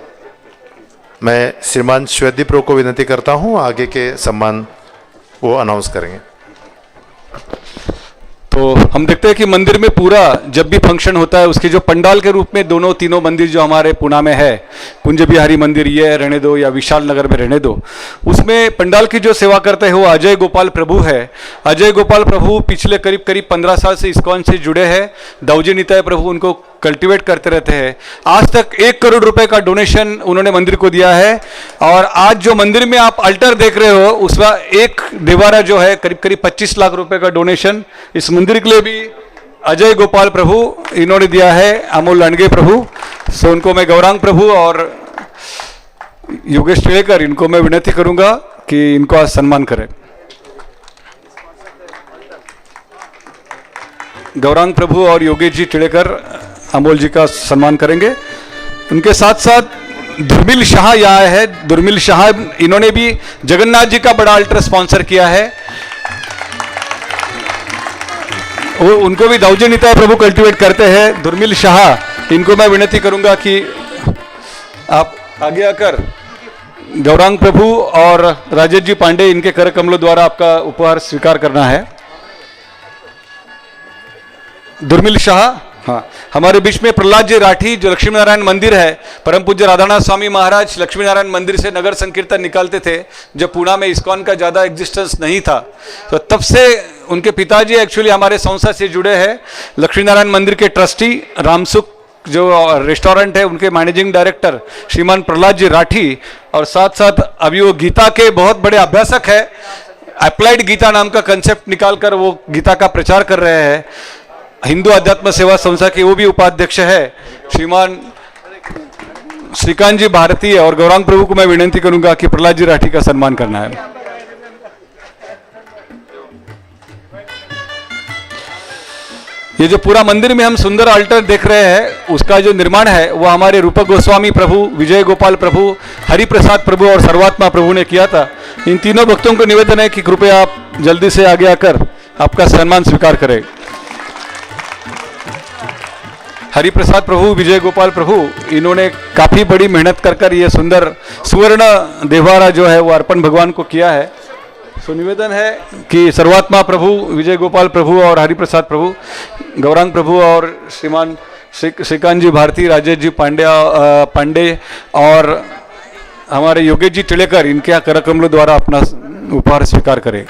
मैं श्रीमान श्वेदी प्रो को विनती करता हूं, आगे के सम्मान वो अनाउंस करेंगे। तो हम देखते हैं कि मंदिर में पूरा जब भी फंक्शन होता है उसके जो पंडाल के रूप में दोनों तीनों मंदिर जो हमारे पुणे में है, कुंज बिहारी मंदिर ये रहने दो या विशाल नगर में रहने दो, उसमें पंडाल की जो सेवा करते हैं वो अजय गोपाल प्रभु है। अजय गोपाल प्रभु पिछले करीब 15 साल से इस्कॉन से जुड़े हैं। दाऊजी निताय प्रभु उनको कल्टीवेट करते रहते हैं। आज तक 1 करोड़ रुपए का डोनेशन उन्होंने मंदिर को दिया है। और आज जो मंदिर में आप अल्टर देख रहे हो उसका एक देवारा जो है करीब 25 लाख रुपए का डोनेशन इस मंदिर के लिए भी अजय गोपाल प्रभु इन्होंने दिया है, अमोल लांडगे प्रभु। सो उनको मैं गौरांग प्रभु और योगेश टिलेकर, इनको मैं विनती करूंगा कि इनको आज सम्मान करें। गौरांग प्रभु और योगेश जी टिलेकर अमोल जी का सम्मान करेंगे। उनके साथ साथ दुर्मिल शाह यहाँ है। दुर्मिल शाह इन्होंने भी जगन्नाथ जी का बड़ा अल्टर स्पॉन्सर किया है। वो उनको भी दाऊजी निताय प्रभु कल्टीवेट करते हैं। दुर्मिल शाह, इनको मैं विनती करूंगा कि आप आगे आकर गौरांग प्रभु और राजेश जी पांडे, इनके कर कमलों द्वारा आपका उपहार स्वीकार करना है। दुर्मिल शाह, हाँ। हमारे बीच में प्रहलाद जी राठी, जो लक्ष्मी नारायण मंदिर है, परम पूज्य राधानाथ स्वामी महाराज लक्ष्मी नारायण मंदिर से नगर संकीर्तन निकालते थे जब पुणे में इस्कॉन का ज़्यादा एग्जिस्टेंस नहीं था। तो तब से उनके पिताजी एक्चुअली हमारे संस्था से जुड़े हैं। लक्ष्मी नारायण मंदिर के ट्रस्टी रामसुख जो रेस्टोरेंट है उनके मैनेजिंग डायरेक्टर श्रीमान प्रहलाद जी राठी, और साथ साथ अभी वो गीता के बहुत बड़े अभ्यासक है। अप्लाइड गीता नाम का कंसेप्ट निकालकर वो गीता का प्रचार कर रहे हैं। हिंदू अध्यात्म सेवा संस्था के वो भी उपाध्यक्ष है श्रीमान श्रीकांत जी भारतीय। और गौरांग प्रभु को मैं विनती करूंगा कि प्रहलाद जी राठी का सम्मान करना है। ये जो पूरा मंदिर में हम सुंदर अल्टर देख रहे हैं उसका जो निर्माण है वो हमारे रूपक गोस्वामी प्रभु, विजय गोपाल प्रभु, हरि प्रसाद प्रभु और सर्वात्मा प्रभु ने किया था। इन तीनों भक्तों को निवेदन है कि कृपया आप जल्दी से आगे आकर आपका सम्मान स्वीकार करें। हरि प्रसाद प्रभु, विजय गोपाल प्रभु, इन्होंने काफ़ी बड़ी मेहनत कर ये सुंदर सुवर्ण देवारा जो है वो अर्पण भगवान को किया है। सो निवेदन है कि सर्वात्मा प्रभु, विजय गोपाल प्रभु और हरि प्रसाद प्रभु, गौरांग प्रभु और श्रीमान श्रीकांत जी भारती, राजेश जी पांडे और हमारे योगेश जी टिलेकर, इनके यहाँ कर कमलों द्वारा अपना उपहार स्वीकार करें।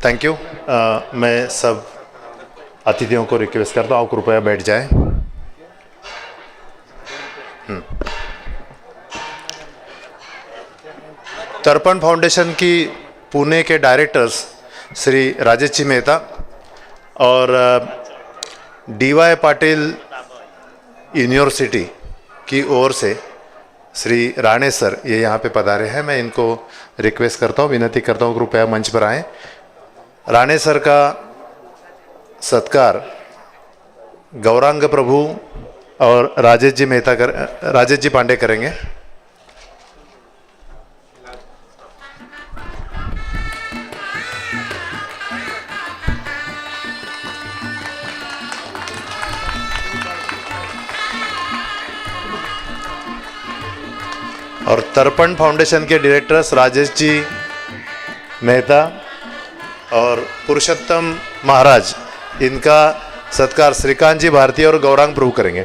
Thank you. मैं सब अतिथियों को रिक्वेस्ट करता हूँ, कृपया बैठ जाएं। तर्पण फाउंडेशन की पुणे के डायरेक्टर्स श्री राजेश जी मेहता और DY पाटिल यूनिवर्सिटी की ओर से श्री राणे सर ये यहाँ पे पधारे हैं। मैं इनको रिक्वेस्ट करता हूँ, विनती करता हूँ कृपया मंच पर आएँ। राणे सर का सत्कार गौरांग प्रभु और राजेश जी पांडे करेंगे। और तर्पण फाउंडेशन के डायरेक्टर्स राजेश जी मेहता और पुरुषोत्तम महाराज, इनका सत्कार श्रीकांत जी भारती और गौरांग प्रभु करेंगे।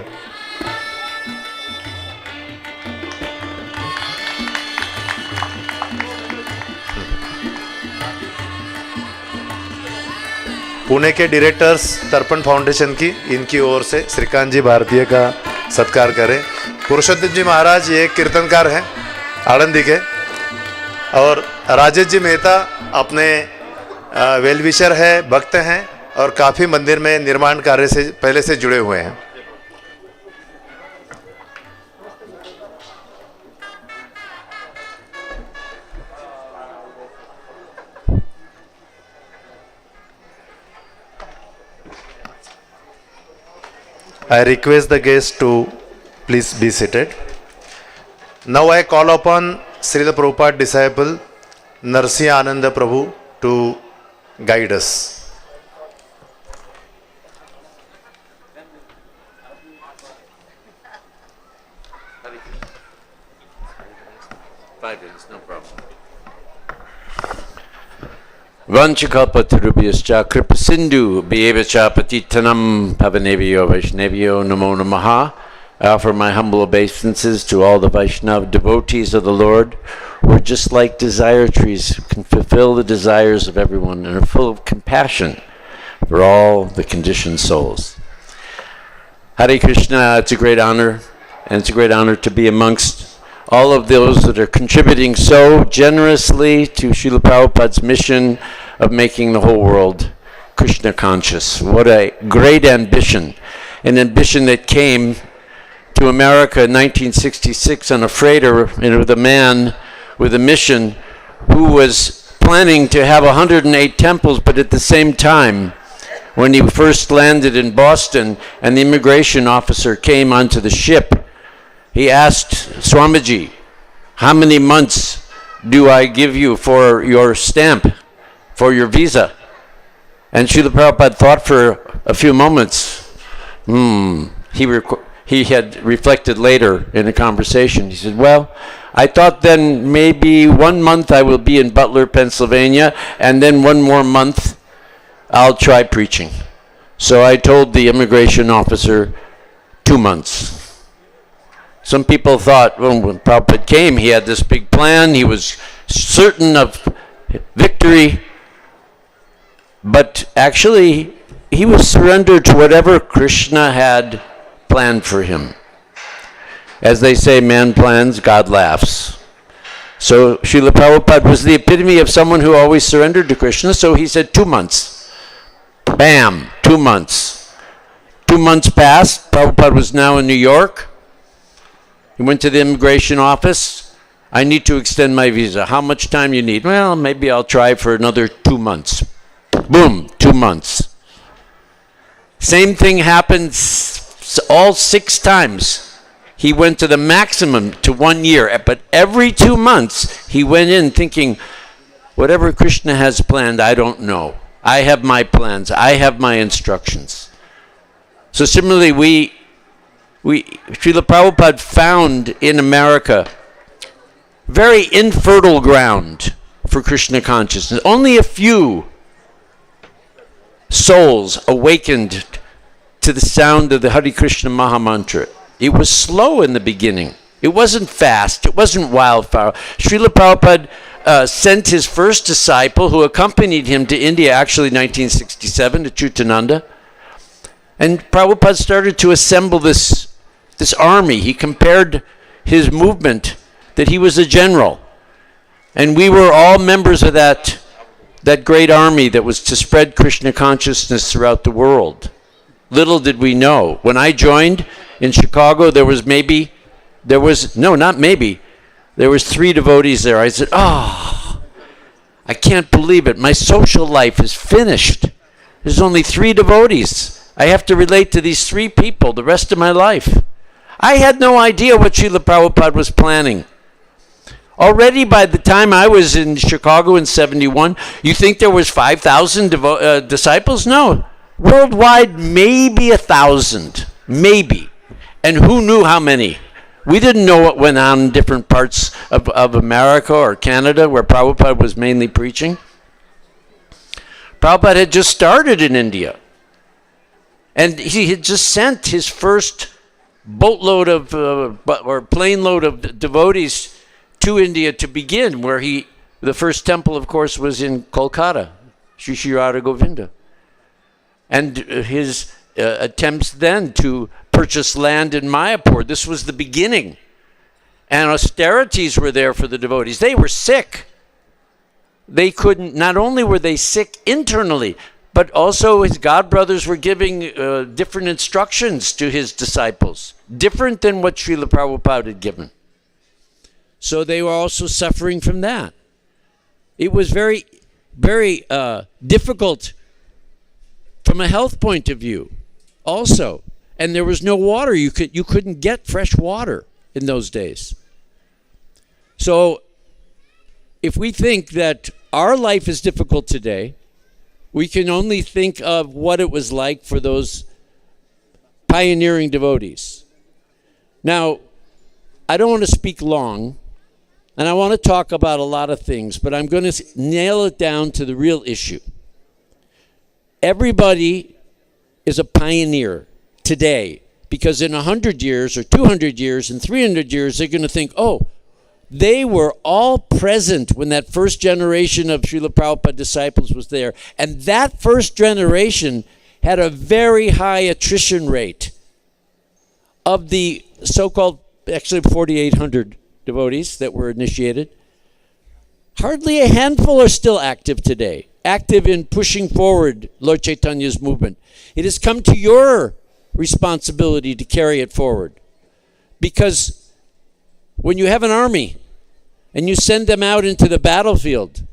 पुणे के डायरेक्टर्स तर्पण फाउंडेशन की, इनकी ओर से श्रीकांत जी भारतीय का सत्कार करें। पुरुषोत्तम जी महाराज ये कीर्तनकार हैं आनंदी के, और राजेश जी मेहता अपने वेलविशर है, भक्त हैं और काफ़ी मंदिर में निर्माण कार्य से पहले से जुड़े हुए हैं। I request the guests to please be seated. Now I call upon Srila Prabhupada disciple Narsiha Ananda Prabhu to guide us. Vanchakalpatarubhyascha kripasindhu bhyevacha patitanam pavanebhyo vaishnavyo namo namaha. I offer my humble obeisances to all the Vaishnava devotees of the Lord who are just like desire trees, who can fulfill the desires of everyone and are full of compassion for all the conditioned souls. Hare Krishna, it's a great honor, and it's a great honor to be amongst all of those that are contributing so generously to Srila Prabhupada's mission of making the whole world Krishna conscious. What a great ambition, an ambition that came to America in 1966 on a freighter, with a man with a mission who was planning to have 108 temples, but at the same time, when he first landed in Boston and the immigration officer came onto the ship, he asked Swamiji, how many months do I give you for your stamp, for your visa? And Srila Prabhupada thought for a few moments. He had reflected later in a conversation. He said, well, I thought then maybe 1 month I will be in Butler, Pennsylvania, and then 1 more month I'll try preaching. So I told the immigration officer 2 months. Some people thought, well, when Prabhupada came, he had this big plan, he was certain of victory, but actually he was surrendered to whatever Krishna had planned for him. As they say, man plans, God laughs. So Srila Prabhupada was the epitome of someone who always surrendered to Krishna, so he said 2 months. Bam, 2 months. 2 months passed, Prabhupada was now in New York. He went to the immigration office. I need to extend my visa. How much time you need? Well, maybe I'll try for another 2 months. Boom, 2 months. Same thing happened all 6 times. He went to the maximum to 1 year, but every 2 months he went in thinking, whatever Krishna has planned, I don't know. I have my plans. I have my instructions. So similarly, Srila Prabhupada found in America very infertile ground for Krishna consciousness. Only a few souls awakened to the sound of the Hare Krishna Maha Mantra. It was slow in the beginning. It wasn't fast. It wasn't wildfire. Srila Prabhupada sent his first disciple, who accompanied him to India, actually 1967, to Chutananda. And Prabhupada started to assemble this army. He compared his movement that he was a general. And we were all members of that great army that was to spread Krishna consciousness throughout the world. Little did we know. When I joined in Chicago, there was 3 devotees there. I said, I can't believe it. My social life is finished. There's only 3 devotees. I have to relate to these 3 people the rest of my life. I had no idea what Srila Prabhupada was planning. Already by the time I was in Chicago in 71, you think there was 5,000 disciples? No. Worldwide, maybe 1,000. Maybe. And who knew how many? We didn't know what went on in different parts of America or Canada where Prabhupada was mainly preaching. Prabhupada had just started in India. And he had just sent his first boatload of, or plane load of devotees to India to begin, where the first temple, of course, was in Kolkata, Sri Sri Radha Govinda. And his attempts then to purchase land in Mayapur, this was the beginning. And austerities were there for the devotees. They were sick. They couldn't, not only were they sick internally, but also his godbrothers were giving different instructions to his disciples, different than what Srila Prabhupada had given. So they were also suffering from that. It was very, very difficult from a health point of view also. And there was no water. You couldn't get fresh water in those days. So if we think that our life is difficult today, we can only think of what it was like for those pioneering devotees. Now, I don't want to speak long, and I want to talk about a lot of things, but I'm going to nail it down to the real issue. Everybody is a pioneer today, because in 100 years or 200 years and 300 years, they're going to think, they were all present when that first generation of Srila Prabhupada disciples was there. And that first generation had a very high attrition rate of the so-called, actually 4,800 devotees that were initiated. Hardly a handful are still active today, active in pushing forward Lord Chaitanya's movement. It has come to your responsibility to carry it forward. Because when you have an army and you send them out into the battlefield,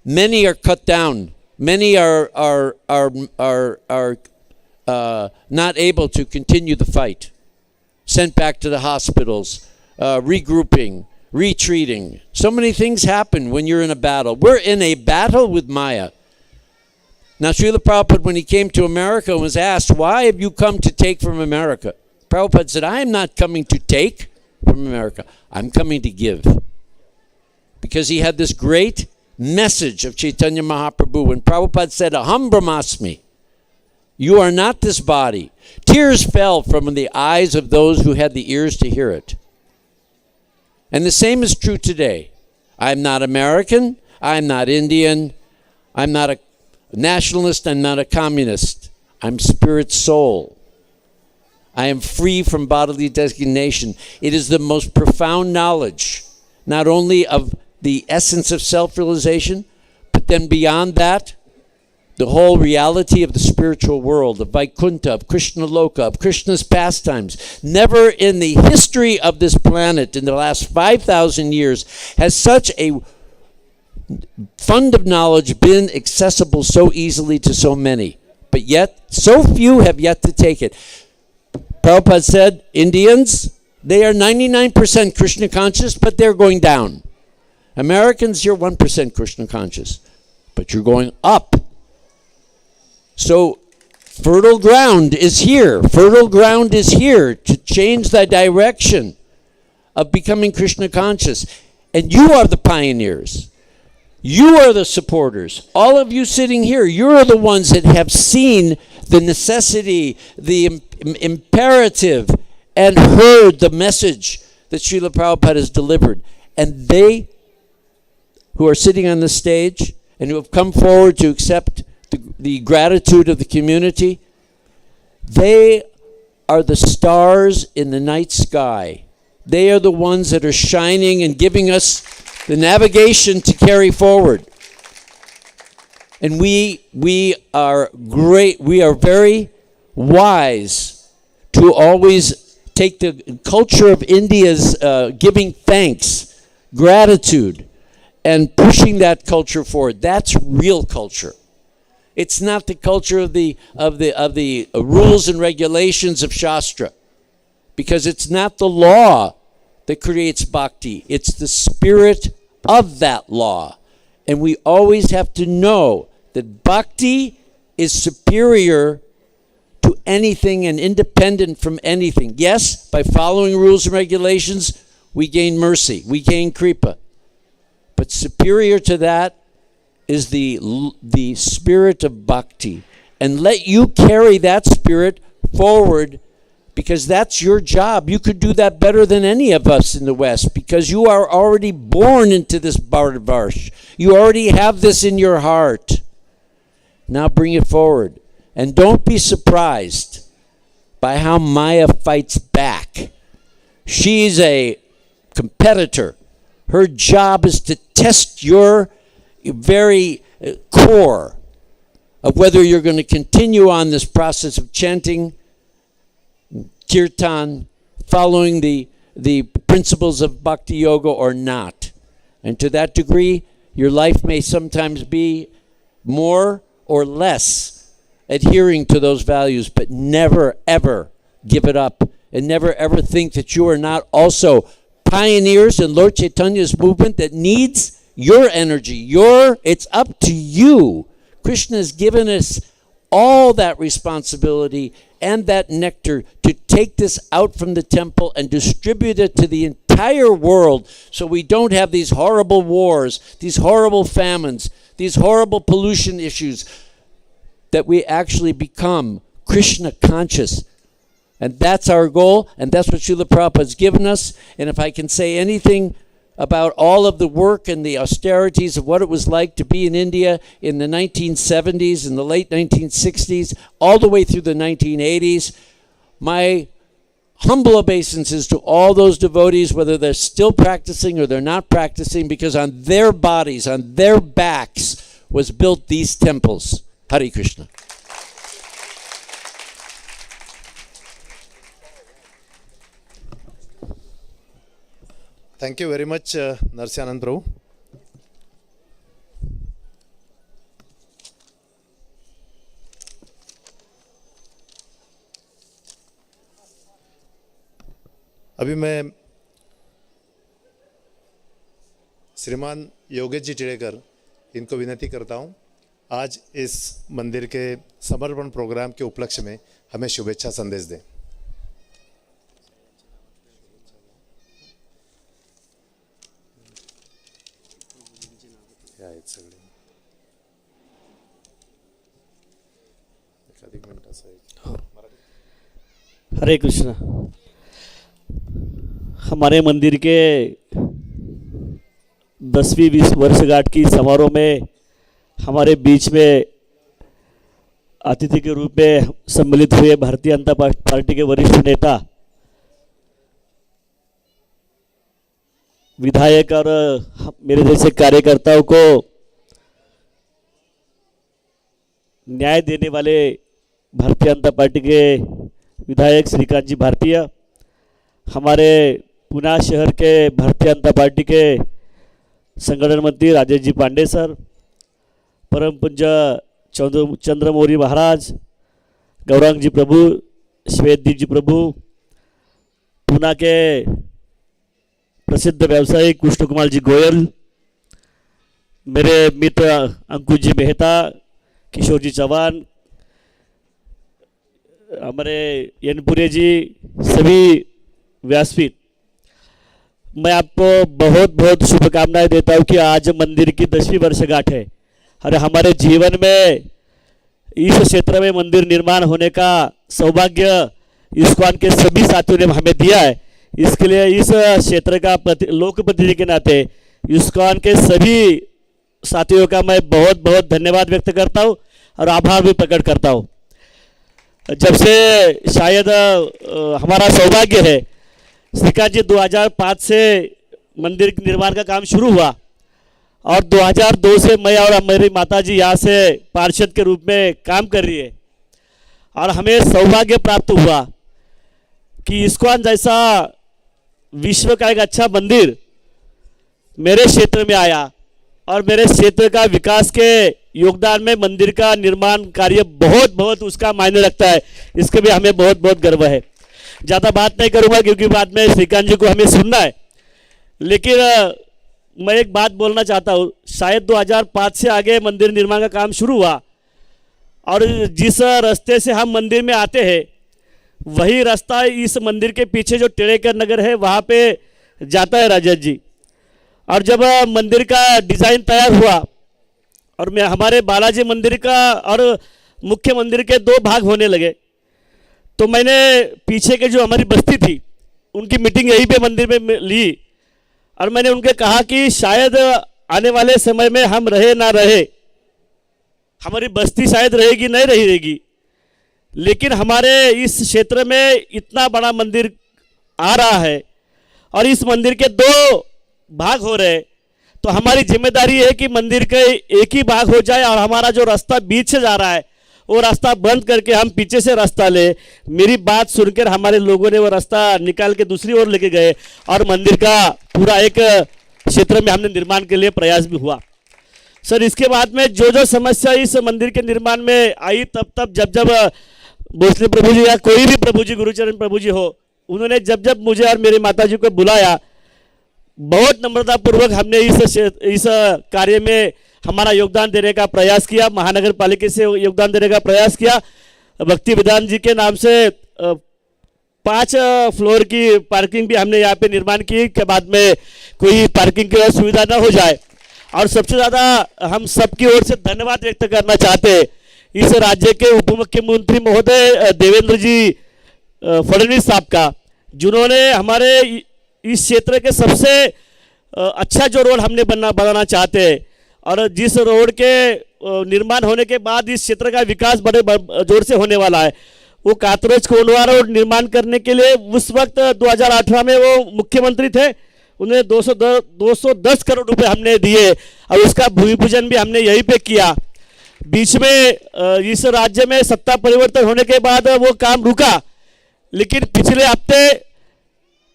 many are cut down. Many are not able to continue the fight. Sent back to the hospitals, regrouping, retreating. So many things happen when you're in a battle. We're in a battle with Maya. Now, Srila Prabhupada, when he came to America, was asked, why have you come to take from America? Prabhupada said, I am not coming to take from America. I'm coming to give. Because he had this great message of Chaitanya Mahaprabhu. When Prabhupada said, Aham Brahmasmi, you are not this body. Tears fell from the eyes of those who had the ears to hear it. And the same is true today. I'm not American. I'm not Indian. I'm not a nationalist. I'm not a communist. I'm spirit soul. I am free from bodily designation. It is the most profound knowledge, not only of the essence of self-realization, but then beyond that, the whole reality of the spiritual world, of Vaikuntha, of Krishna Loka, of Krishna's pastimes. Never in the history of this planet in the last 5,000 years has such a fund of knowledge been accessible so easily to so many. But yet, so few have yet to take it. Prabhupada said, Indians, they are 99% Krishna conscious, but they're going down. Americans, you're 1% Krishna conscious, but you're going up. So fertile ground is here. Fertile ground is here to change the direction of becoming Krishna conscious. And you are the pioneers. You are the supporters. All of you sitting here, you're the ones that have seen the necessity, the imperative, and heard the message that Srila Prabhupada has delivered. And they who are sitting on the stage and who have come forward to accept the gratitude of the community, they are the stars in the night sky. They are the ones that are shining and giving us the navigation to carry forward. And we are great, we are very wise to always take the culture of India's giving thanks, gratitude, and pushing that culture forward. That's real culture. It's not the culture of the rules and regulations of Shastra, because it's not the law that creates bhakti. It's the spirit of that law. And we always have to know that bhakti is superior to anything and independent from anything. Yes, by following rules and regulations, we gain mercy, we gain kripa. But superior to that is the spirit of bhakti. And let you carry that spirit forward, because that's your job. You could do that better than any of us in the West, because you are already born into this Bharatvarsh. You already have this in your heart. Now bring it forward. And don't be surprised by how Maya fights back. She's a competitor. Her job is to test your very core of whether you're going to continue on this process of chanting, kirtan, following the principles of bhakti yoga or not. And to that degree, your life may sometimes be more or less adhering to those values, but never ever give it up, and never ever think that you are not also pioneers in Lord Chaitanya's movement that needs your energy. It's up to you. Krishna has given us all that responsibility and that nectar to take this out from the temple and distribute it to the entire world, so we don't have these horrible wars, these horrible famines, these horrible pollution issues, that we actually become Krishna conscious. And that's our goal, and that's what Srila Prabhupada has given us. And if I can say anything about all of the work and the austerities of what it was like to be in India in the 1970s, in the late 1960s, all the way through the 1980s, my humble obeisances to all those devotees, whether they're still practicing or they're not practicing, because on their bodies, on their backs, was built these temples. Hare Krishna. Thank you very much, Narsyanand Prabhu. अभी मैं श्रीमान योगेश जी टिड़ेकर इनको विनती करता हूं, आज इस मंदिर के समर्पण प्रोग्राम के उपलक्ष्य में हमें शुभेच्छा संदेश दें. हरे कृष्णा. हमारे मंदिर के 10वीं वर्षगांठ की समारोह में हमारे बीच में अतिथि के रूप में सम्मिलित हुए भारतीय जनता पार्टी के वरिष्ठ नेता, विधायक और मेरे जैसे कार्यकर्ताओं को न्याय देने वाले भारतीय जनता पार्टी के विधायक श्रीकांत जी भारतीय, हमारे पुणे शहर के भारतीय जनता पार्टी के संगठन मंत्री राजेश जी पांडे सर, परम पूज्य चंद्रमौली महाराज, गौरांग जी प्रभु, श्वेतदीप जी प्रभु, पुणे के प्रसिद्ध व्यवसायी कृष्ण कुमार जी गोयल, मेरे मित्र अंकुश जी मेहता, किशोर जी चौहान, हमारे यनपुरे जी, सभी व्यासपीठ, मैं आपको बहुत बहुत शुभकामनाएं देता हूं कि आज मंदिर की 10वीं वर्षगांठ है और हमारे जीवन में इस क्षेत्र में मंदिर निर्माण होने का सौभाग्य इस्कॉन के सभी साथियों ने हमें दिया है. इसके लिए इस क्षेत्र का लोक प्रतिनिधि के नाते इस्कॉन के सभी साथियों का मैं बहुत बहुत धन्यवाद व्यक्त करता हूँ और आभार भी प्रकट करता हूँ। जब से शायद हमारा सौभाग्य है, श्रीकांत जी 2005 से मंदिर के निर्माण का काम शुरू हुआ और 2002 से मैं और मेरी माता जी यहाँ से पार्षद के रूप में काम कर रही है और हमें सौभाग्य प्राप्त हुआ कि इस्कॉन जैसा विश्व का एक अच्छा मंदिर मेरे क्षेत्र में आया और मेरे क्षेत्र का विकास के योगदान में मंदिर का निर्माण कार्य बहुत बहुत उसका मायने रखता है। इसके भी हमें बहुत बहुत गर्व है। ज़्यादा बात नहीं करूँगा क्योंकि बाद में श्रीकांत जी को हमें सुनना है, लेकिन मैं एक बात बोलना चाहता हूँ। शायद 2005 से आगे मंदिर निर्माण का काम शुरू हुआ और जिस रास्ते से हम मंदिर में आते हैं वही रास्ता इस मंदिर के पीछे जो टेढ़ेकर नगर है वहाँ पे जाता है राजेश जी। और जब मंदिर का डिज़ाइन तैयार हुआ और मैं हमारे बालाजी मंदिर का और मुख्य मंदिर के 2 भाग होने लगे, तो मैंने पीछे के जो हमारी बस्ती थी उनकी मीटिंग यहीं पे मंदिर में ली और मैंने उनके कहा कि शायद आने वाले समय में हम रहे ना रहे, हमारी बस्ती शायद रहेगी नहीं रहेगी, लेकिन हमारे इस क्षेत्र में इतना बड़ा मंदिर आ रहा है और इस मंदिर के 2 भाग हो रहे, तो हमारी जिम्मेदारी है कि मंदिर के एक ही भाग हो जाए और हमारा जो रास्ता बीच से जा रहा है वो रास्ता बंद करके हम पीछे से रास्ता ले। मेरी बात सुनकर हमारे लोगों ने वो रास्ता निकाल के दूसरी ओर लेके गए और मंदिर का पूरा एक क्षेत्र में हमने निर्माण के लिए प्रयास भी हुआ। सर, इसके बाद में जो जो समस्या इस मंदिर के निर्माण में आई तब जब भोसले प्रभु जी या कोई भी प्रभु जी, गुरुचरण प्रभु जी हो, उन्होंने जब मुझे और मेरी माता जी को बुलाया, बहुत नम्रतापूर्वक हमने इस कार्य में हमारा योगदान देने का प्रयास किया। महानगर पालिका से योगदान देने का प्रयास किया। भक्ति विधान जी के नाम से 5 फ्लोर की पार्किंग भी हमने यहाँ पे निर्माण की के बाद में कोई पार्किंग की सुविधा न हो जाए। और सबसे ज़्यादा हम सबकी ओर से धन्यवाद व्यक्त करना चाहते हैं इस राज्य के उप मुख्यमंत्री महोदय देवेंद्र जी फडणवीस साहब का, जिन्होंने हमारे इस क्षेत्र के सबसे अच्छा जो रोड हमने बनाना चाहते हैं और जिस रोड के निर्माण होने के बाद इस क्षेत्र का विकास बड़े जोर से होने वाला है, वो कातरज कोंडवा रोड निर्माण करने के लिए उस वक्त 2018 में वो मुख्यमंत्री थे, उन्हें 210 करोड़ रुपए हमने दिए और उसका भूमि पूजन भी हमने यहीं पे किया। बीच में इस राज्य में सत्ता परिवर्तन होने के बाद वो काम रुका, लेकिन पिछले हफ्ते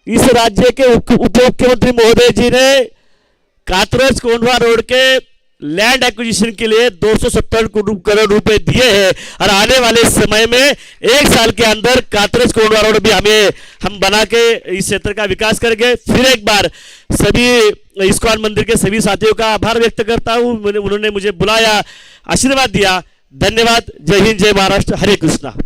इस राज्य के उप मुख्यमंत्री महोदय जी ने कातरज कोंडवा रोड के लैंड एक्विजिशन के लिए 270 करोड़ रुपए दिए हैं और आने वाले समय में 1 साल के अंदर कातरज कोंडवा रोड भी हम बना के इस क्षेत्र का विकास करेंगे। फिर एक बार सभी इस्कॉन मंदिर के सभी साथियों का आभार व्यक्त करता हूं, उन्होंने मुझे बुलाया, आशीर्वाद दिया। धन्यवाद। जय हिंद, जय महाराष्ट्र, हरे कृष्णा।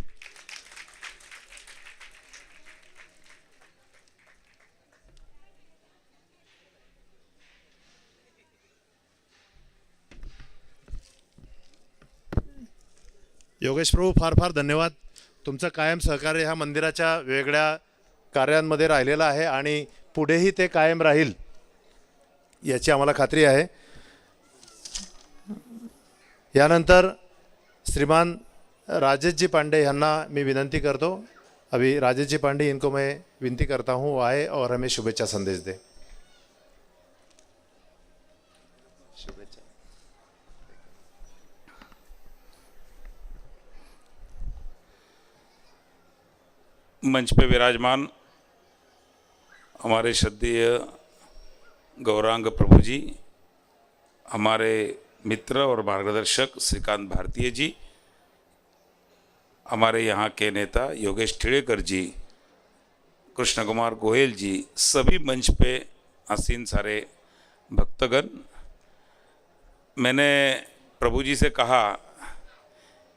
योगेश प्रभू, फार फार धन्यवाद. तुमचं कायम सहकार्य ह्या मंदिराच्या वेगळ्या कार्यांमध्ये राहिलेलं आहे आणि पुढेही ते कायम राहील याची आम्हाला खात्री आहे. यानंतर श्रीमान राजेश जी पांडे यांना मी विनंती करतो. अभी राजेश जी पांडे इनको मैं विनती करता हूँ वो आए और हमें शुभेच्छा संदेश दे. मंच पे विराजमान हमारे श्रद्धेय गौरांग प्रभु जी, हमारे मित्र और मार्गदर्शक श्रीकांत भारतीय जी, हमारे यहाँ के नेता योगेश टिड़ेकर जी, कृष्ण कुमार गोयल जी, सभी मंच पे आसीन सारे भक्तगण, मैंने प्रभु जी से कहा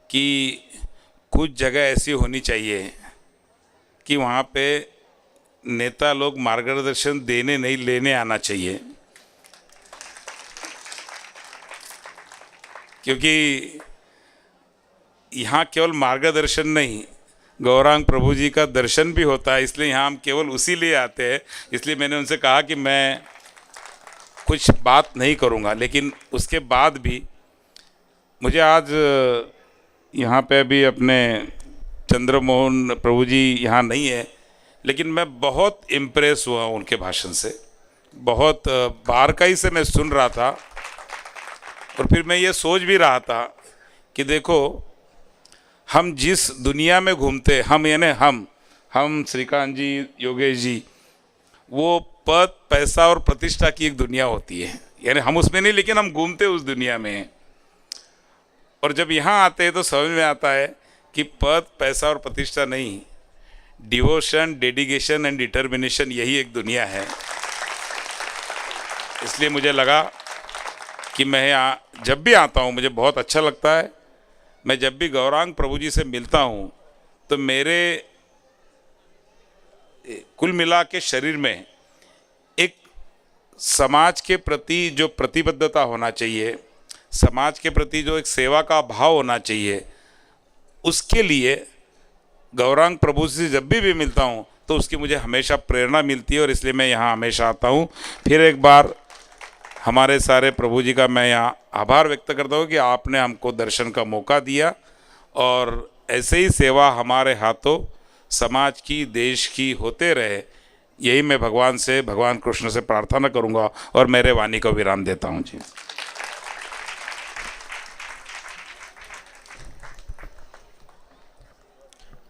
कि कुछ जगह ऐसी होनी चाहिए कि वहाँ पे नेता लोग मार्गदर्शन देने नहीं लेने आना चाहिए, क्योंकि यहाँ केवल मार्गदर्शन नहीं, गौरांग प्रभु जी का दर्शन भी होता है, इसलिए यहाँ हम केवल उसी लिए आते हैं. इसलिए मैंने उनसे कहा कि मैं कुछ बात नहीं करूँगा, लेकिन उसके बाद भी मुझे आज यहाँ पे अभी अपने चंद्रमोहन प्रभु जी यहाँ नहीं है, लेकिन मैं बहुत इम्प्रेस हुआ उनके भाषण से। बहुत बारकाई से मैं सुन रहा था और फिर मैं ये सोच भी रहा था कि देखो, हम जिस दुनिया में घूमते, हम यानी हम श्रीकांत जी, योगेश जी, वो पद, पैसा और प्रतिष्ठा की एक दुनिया होती है, यानी हम उसमें नहीं, लेकिन हम घूमते उस दुनिया में हैं। और जब यहाँ आते हैं तो समझ में आता है कि पद, पैसा और प्रतिष्ठा नहीं, डिवोशन, डेडिकेशन एंड डिटर्मिनेशन, यही एक दुनिया है। इसलिए मुझे लगा कि मैं यहाँ जब भी आता हूँ मुझे बहुत अच्छा लगता है। मैं जब भी गौरांग प्रभु जी से मिलता हूँ तो मेरे कुल मिला के शरीर में एक समाज के प्रति जो प्रतिबद्धता होना चाहिए, समाज के प्रति जो एक सेवा का भाव होना चाहिए, उसके लिए गौरांग प्रभु से जब भी मिलता हूँ तो उसकी मुझे हमेशा प्रेरणा मिलती है और इसलिए मैं यहाँ हमेशा आता हूँ। फिर एक बार हमारे सारे प्रभु जी का मैं यहाँ आभार व्यक्त करता हूँ कि आपने हमको दर्शन का मौका दिया और ऐसे ही सेवा हमारे हाथों समाज की, देश की होते रहे, यही मैं भगवान से, भगवान कृष्ण से प्रार्थना करूँगा और मेरे वाणी को विराम देता हूँ जी।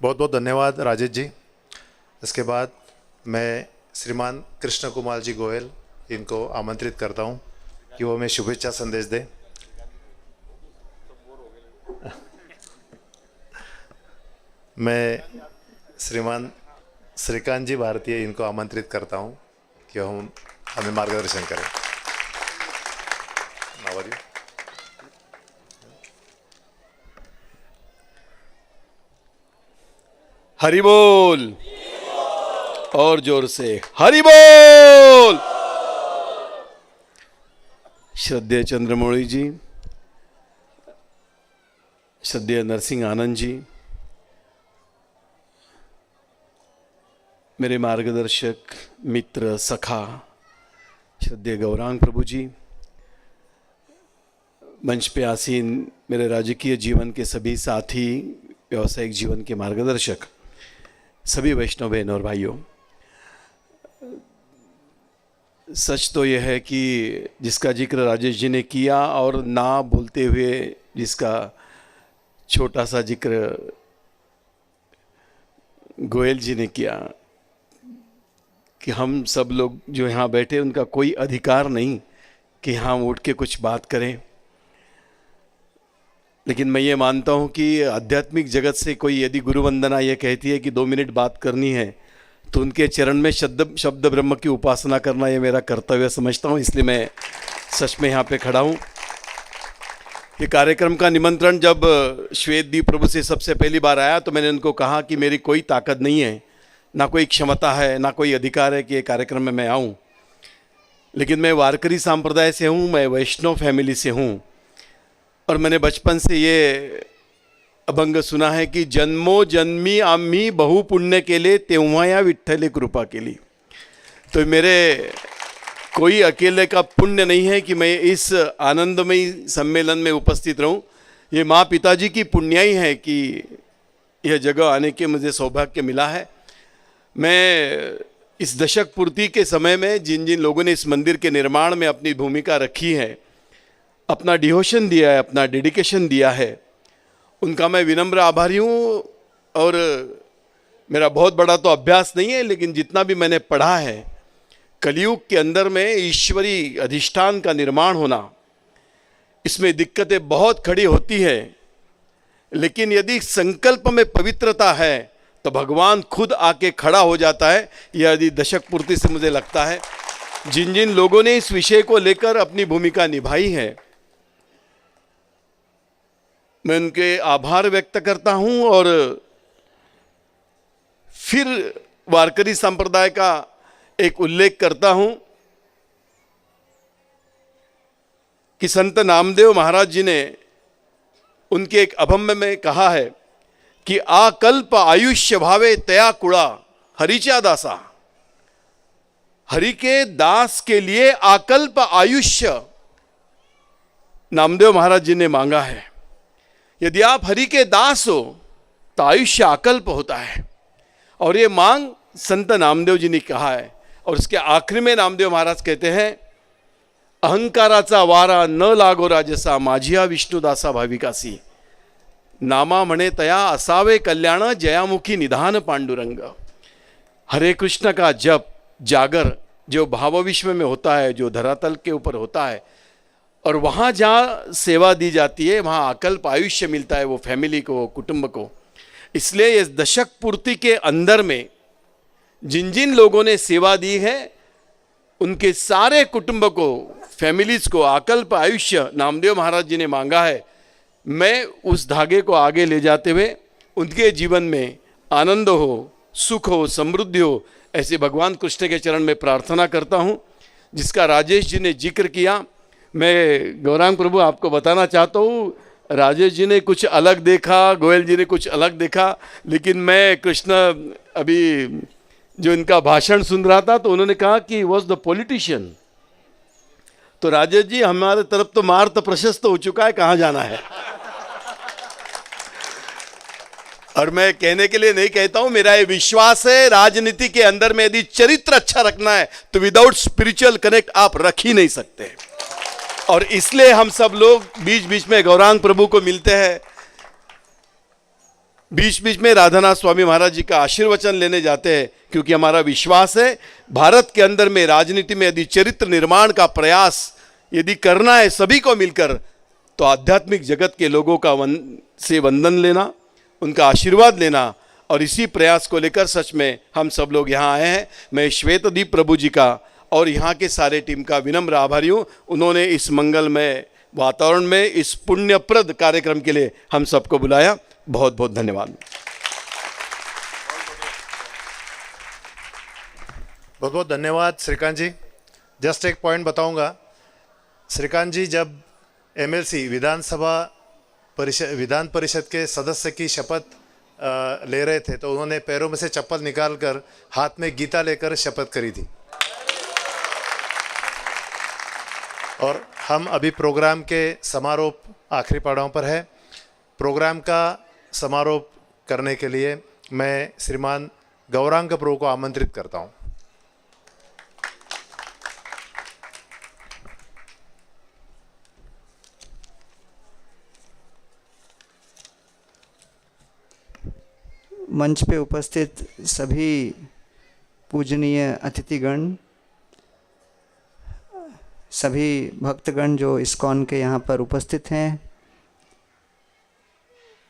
बहुत बहुत धन्यवाद राजेश जी। इसके बाद मैं श्रीमान कृष्ण कुमार जी गोयल, इनको आमंत्रित करता हूं कि वो हमें शुभेच्छा संदेश दें। मैं श्रीमान श्रीकांत जी भारतीय, इनको आमंत्रित करता हूं कि हमें मार्गदर्शन करें। नावरी हरि बोल, और जोर से हरि बोल। श्रद्धेय चंद्रमौली जी, श्रद्धेय नरसिंह आनंद जी, मेरे मार्गदर्शक मित्र सखा श्रद्धेय गौरांग प्रभु जी, मंच पे आसीन मेरे राजकीय जीवन के सभी साथी, व्यावसायिक जीवन के मार्गदर्शक, सभी वैष्णव बहन और भाइयों, सच तो यह है कि जिसका जिक्र राजेश जी ने किया और ना भूलते हुए जिसका छोटा सा जिक्र गोयल जी ने किया, कि हम सब लोग जो यहाँ बैठे उनका कोई अधिकार नहीं कि यहाँ उठ के कुछ बात करें। लेकिन मैं ये मानता हूँ कि आध्यात्मिक जगत से कोई यदि गुरु वंदना ये कहती है कि 2 मिनट बात करनी है तो उनके चरण में शब्द ब्रह्म की उपासना करना ये मेरा कर्तव्य समझता हूँ। इसलिए मैं सच में यहाँ पे खड़ा हूँ। ये कार्यक्रम का निमंत्रण जब श्वेत दी प्रभु से सबसे पहली बार आया तो मैंने उनको कहा कि मेरी कोई ताकत नहीं है, ना कोई क्षमता है, ना कोई अधिकार है कि ये कार्यक्रम में मैं आऊँ, लेकिन मैं वारकरी संप्रदाय से हूँ, मैं वैष्णव फैमिली से हूँ और मैंने बचपन से ये अभंग सुना है कि जन्मो जन्मी आम्ही बहु पुण्य केले तेव्हा या विठ्ठले कृपा केली। तो मेरे कोई अकेले का पुण्य नहीं है कि मैं इस आनंदमयी सम्मेलन में उपस्थित रहूं। ये माँ पिताजी की पुण्याई है कि यह जगह आने के मुझे सौभाग्य मिला है। मैं इस दशक पूर्ति के समय में जिन जिन लोगों ने इस मंदिर के निर्माण में अपनी भूमिका रखी है, अपना डिवोशन दिया है, अपना डेडिकेशन दिया है, उनका मैं विनम्र आभारी हूँ। और मेरा बहुत बड़ा तो अभ्यास नहीं है, लेकिन जितना भी मैंने पढ़ा है, कलयुग के अंदर में ईश्वरी अधिष्ठान का निर्माण होना, इसमें दिक्कतें बहुत खड़ी होती है, लेकिन यदि संकल्प में पवित्रता है तो भगवान खुद आके खड़ा हो जाता है। यदि दशक पूर्ति से मुझे लगता है जिन जिन लोगों ने इस विषय को लेकर अपनी भूमिका निभाई है, मैं उनके आभार व्यक्त करता हूं। और फिर वारकरी संप्रदाय का एक उल्लेख करता हूं कि संत नामदेव महाराज जी ने उनके एक अभंग में कहा है कि आकल्प आयुष्य भावे तया कुड़ा हरिचा दासा। हरि के दास के लिए आकल्प आयुष्य नामदेव महाराज जी ने मांगा है। यदि आप हरि के दास हो तो आयुष्य आकल्प होता है, और ये मांग संत नामदेव जी ने कहा है। और इसके आखिरी में नामदेव महाराज कहते हैं, अहंकाराचा वारा न लागो राजसा, माझिया विष्णुदासा भाविकासी, नामा म्हणे तया असावे कल्याण, जयामुखी निधान पांडुरंग। हरे कृष्ण का जप जागर जो भाव विश्व में होता है, जो धरातल के ऊपर होता है, और वहाँ जहाँ सेवा दी जाती है वहाँ अकल्प आयुष्य मिलता है, वो फैमिली को, कुटुंब को। इसलिए इस दशक पूर्ति के अंदर में जिन जिन लोगों ने सेवा दी है उनके सारे कुटुंब को, फैमिलीज को अकल्प आयुष्य नामदेव महाराज जी ने मांगा है। मैं उस धागे को आगे ले जाते हुए उनके जीवन में आनंद हो, सुख हो, समृद्धि हो, ऐसे भगवान कृष्ण के चरण में प्रार्थना करता हूँ। जिसका राजेश जी ने जिक्र किया, मैं गौरांग प्रभु आपको बताना चाहता हूँ, राजेश जी ने कुछ अलग देखा, गोयल जी ने कुछ अलग देखा, लेकिन मैं कृष्ण अभी जो इनका भाषण सुन रहा था तो उन्होंने कहा कि वॉज द पॉलिटिशियन। तो राजेश जी हमारे तरफ तो मार्ग तो प्रशस्त हो चुका है, कहाँ जाना है। और मैं कहने के लिए नहीं कहता हूं, मेरा ये विश्वास है राजनीति के अंदर में यदि चरित्र अच्छा रखना है तो विदाउट स्पिरिचुअल कनेक्ट आप रख ही नहीं सकते। और इसलिए हम सब लोग बीच बीच में गौरांग प्रभु को मिलते हैं, बीच बीच में राधानाथ स्वामी महाराज जी का आशीर्वचन लेने जाते हैं, क्योंकि हमारा विश्वास है भारत के अंदर में राजनीति में यदि चरित्र निर्माण का प्रयास यदि करना है सभी को मिलकर, तो आध्यात्मिक जगत के लोगों का से वंदन लेना, उनका आशीर्वाद लेना, और इसी प्रयास को लेकर सच में हम सब लोग यहाँ आए हैं। मैं श्वेतदीप प्रभु जी का और यहाँ के सारे टीम का विनम्र आभारी हूँ। उन्होंने इस मंगलमय वातावरण में इस पुण्यप्रद कार्यक्रम के लिए हम सबको बुलाया। बहुत बहुत धन्यवाद। बहुत बहुत धन्यवाद श्रीकांत जी। जस्ट एक पॉइंट बताऊंगा, श्रीकांत जी जब एमएलसी विधान परिषद के सदस्य की शपथ ले रहे थे तो उन्होंने पैरों में से चप्पल निकालकर हाथ में गीता लेकर शपथ करी थी। और हम अभी प्रोग्राम के समारोह आखिरी पड़ाव पर है। प्रोग्राम का समारोह करने के लिए मैं श्रीमान गौरांग प्रभु को आमंत्रित करता हूं। मंच पे उपस्थित सभी पूजनीय अतिथिगण, सभी भक्तगण जो इस्कॉन के यहाँ पर उपस्थित हैं,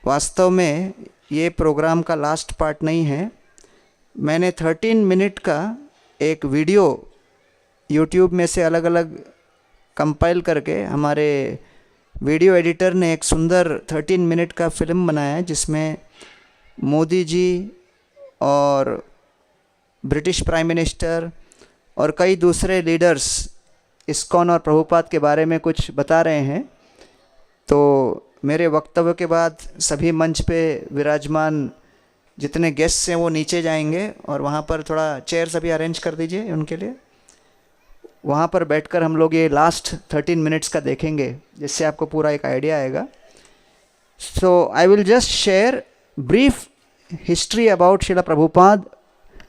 वास्तव में ये प्रोग्राम का लास्ट पार्ट नहीं है। मैंने 13 मिनट का एक वीडियो यूट्यूब में से अलग अलग कंपाइल करके हमारे वीडियो एडिटर ने एक सुंदर 13 मिनट का फिल्म बनाया है, जिसमें मोदी जी और ब्रिटिश प्राइम मिनिस्टर और कई दूसरे लीडर्स इस्कॉन और प्रभुपाद के बारे में कुछ बता रहे हैं। तो मेरे वक्तव्य के बाद सभी मंच पे विराजमान जितने गेस्ट्स हैं वो नीचे जाएंगे और वहाँ पर थोड़ा चेयर्स अभी अरेंज कर दीजिए उनके लिए। वहाँ पर बैठकर हम लोग ये लास्ट 13 मिनट्स का देखेंगे, जिससे आपको पूरा एक आइडिया आएगा। So I will just share brief history about Srila Prabhupada,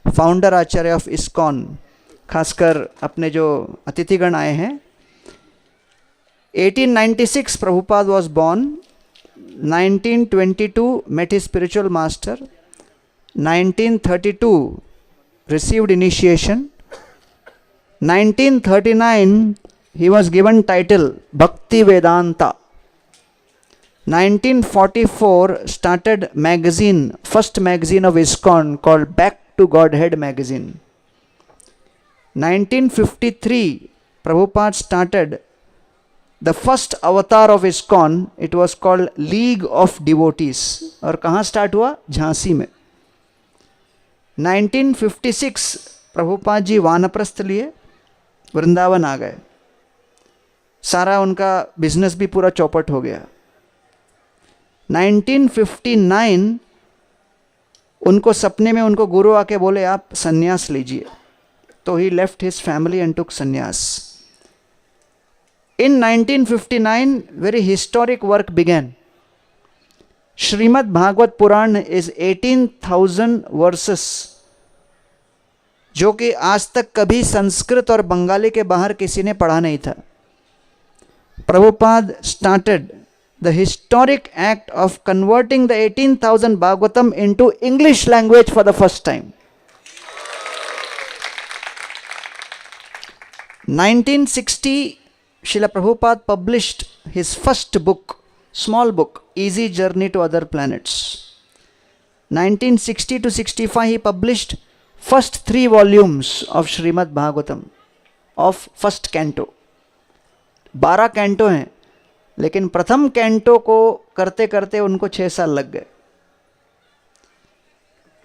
founder Acharya of ISKCON. खासकर अपने जो अतिथिगण आए हैं, 1896 Prabhupada was born, 1922 met his spiritual master, 1932 received initiation, 1939 he was given title Bhakti Vedanta, 1944 started magazine, first magazine of ISKCON called Back to Godhead magazine. 1953 Prabhupada started the first avatar of ISKCON. It was called League of Devotees. और कहाँ start हुआ? झांसी में। 1956 प्रभुपाद जी वानप्रस्थ लिए वृंदावन आ गए। सारा उनका business भी पूरा चौपट हो गया। 1959 उनको सपने में उनको गुरु आके बोले आप संन्यास लीजिए। So he left his family and took sannyas. In 1959, very historic work began. Srimad Bhagavad Puran is 18,000 verses, जो कि आज तक कभी संस्कृत और बंगाली के बाहर किसी ने पढ़ा नहीं था. Prabhupada started the historic act of converting the 18,000 Bhagavatam into English language for the first time. 1960, Srila Prabhupada published his first book, small book, Easy Journey to Other Planets. 1960 to 65, he published first 3 volumes of Srimad Bhagavatam, of first canto. 12 canto हैं, लेकिन प्रथम canto को करते करते उनको 6 साल लग गए.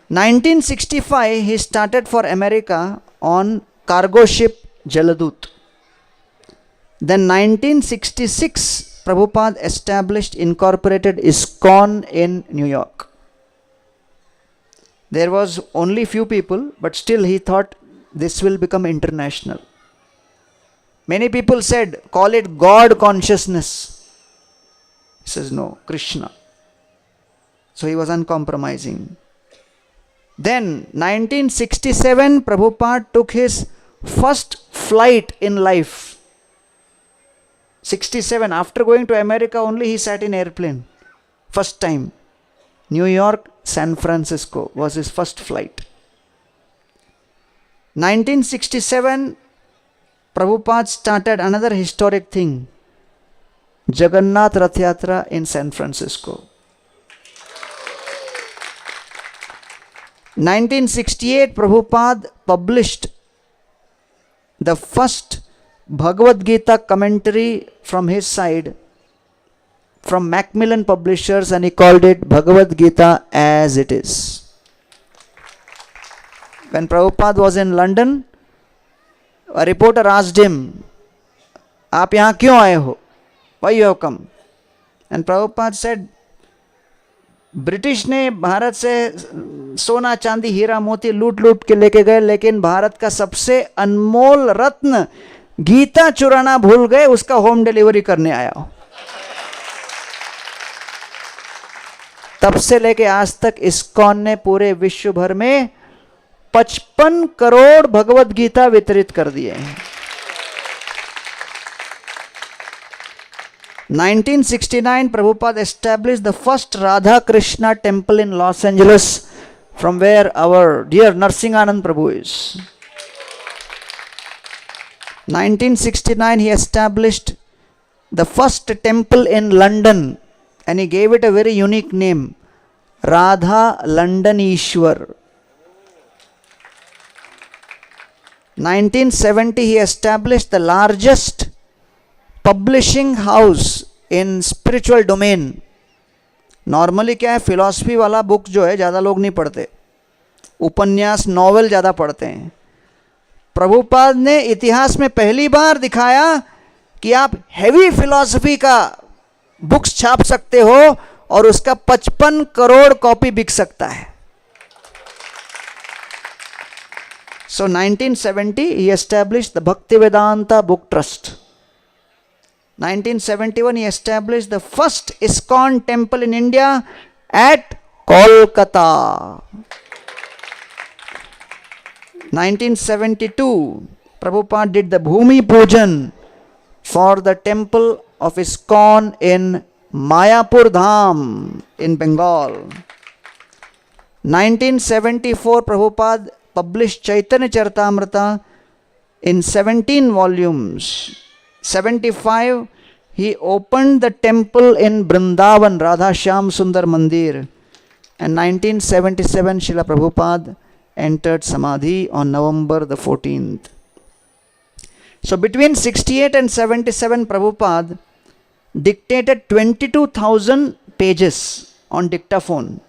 1965 he started for America on cargo ship Jaladut. Then 1966 Prabhupada established incorporated ISKCON in New York. There was only few people, but still he thought this will become international. Many people said, call it God consciousness. He says, no, Krishna. So he was uncompromising. Then, 1967, Prabhupada took his first flight in life. 67, after going to America only, he sat in airplane. First time. New York, San Francisco was his first flight. 1967, Prabhupada started another historic thing, Jagannath Rath Yatra in San Francisco. 1968, Prabhupada published the first Bhagavad Gita commentary from his side, from Macmillan Publishers, and he called it Bhagavad Gita as it is. When Prabhupada was in London, a reporter asked him, "आप यहाँ क्यों आए हो? Why you have come?" And Prabhupada said, British ने भारत से सोना चांदी हीरा मोती लूट लूट के लेके गए, लेकिन भारत का सबसे अनमोल रत्न गीता चुराना भूल गए, उसका होम डिलीवरी करने आया हो. तब से लेके आज तक इस्कॉन ने पूरे विश्व भर में 55 करोड़ भगवत गीता वितरित कर दिए हैं. 1969, Prabhupada established the first Radha Krishna temple in Los Angeles, from where our dear Narsinganand Prabhu is. 1969, he established the first temple in London, and he gave it a very unique name, Radha Londonishwar. 1970, he established the largest publishing house in spiritual domain. Normally क्या है, philosophy वाला book जो है ज़्यादा लोग नहीं पढ़ते, उपन्यास नॉवेल ज़्यादा पढ़ते हैं. प्रभुपाद ने इतिहास में पहली बार दिखाया कि आप हैवी फिलॉसफी का बुक्स छाप सकते हो और उसका 55 करोड़ कॉपी बिक सकता है. So 1970 he established the Bhaktivedanta Book Trust. 1971 he established the first ISKCON temple in India at Kolkata. 1972 Prabhupada did the Bhumi Pujan for the temple of ISKCON in Mayapur Dham in Bengal. 1974 Prabhupada published Chaitanya Charitamrita in 17 volumes. 75 he opened the temple in Vrindavan, Radha Shyam Sundar Mandir. And 1977 Srila Prabhupada entered Samadhi on November the 14th. So between 68 and 77 Prabhupada dictated 22,000 pages on dictaphone.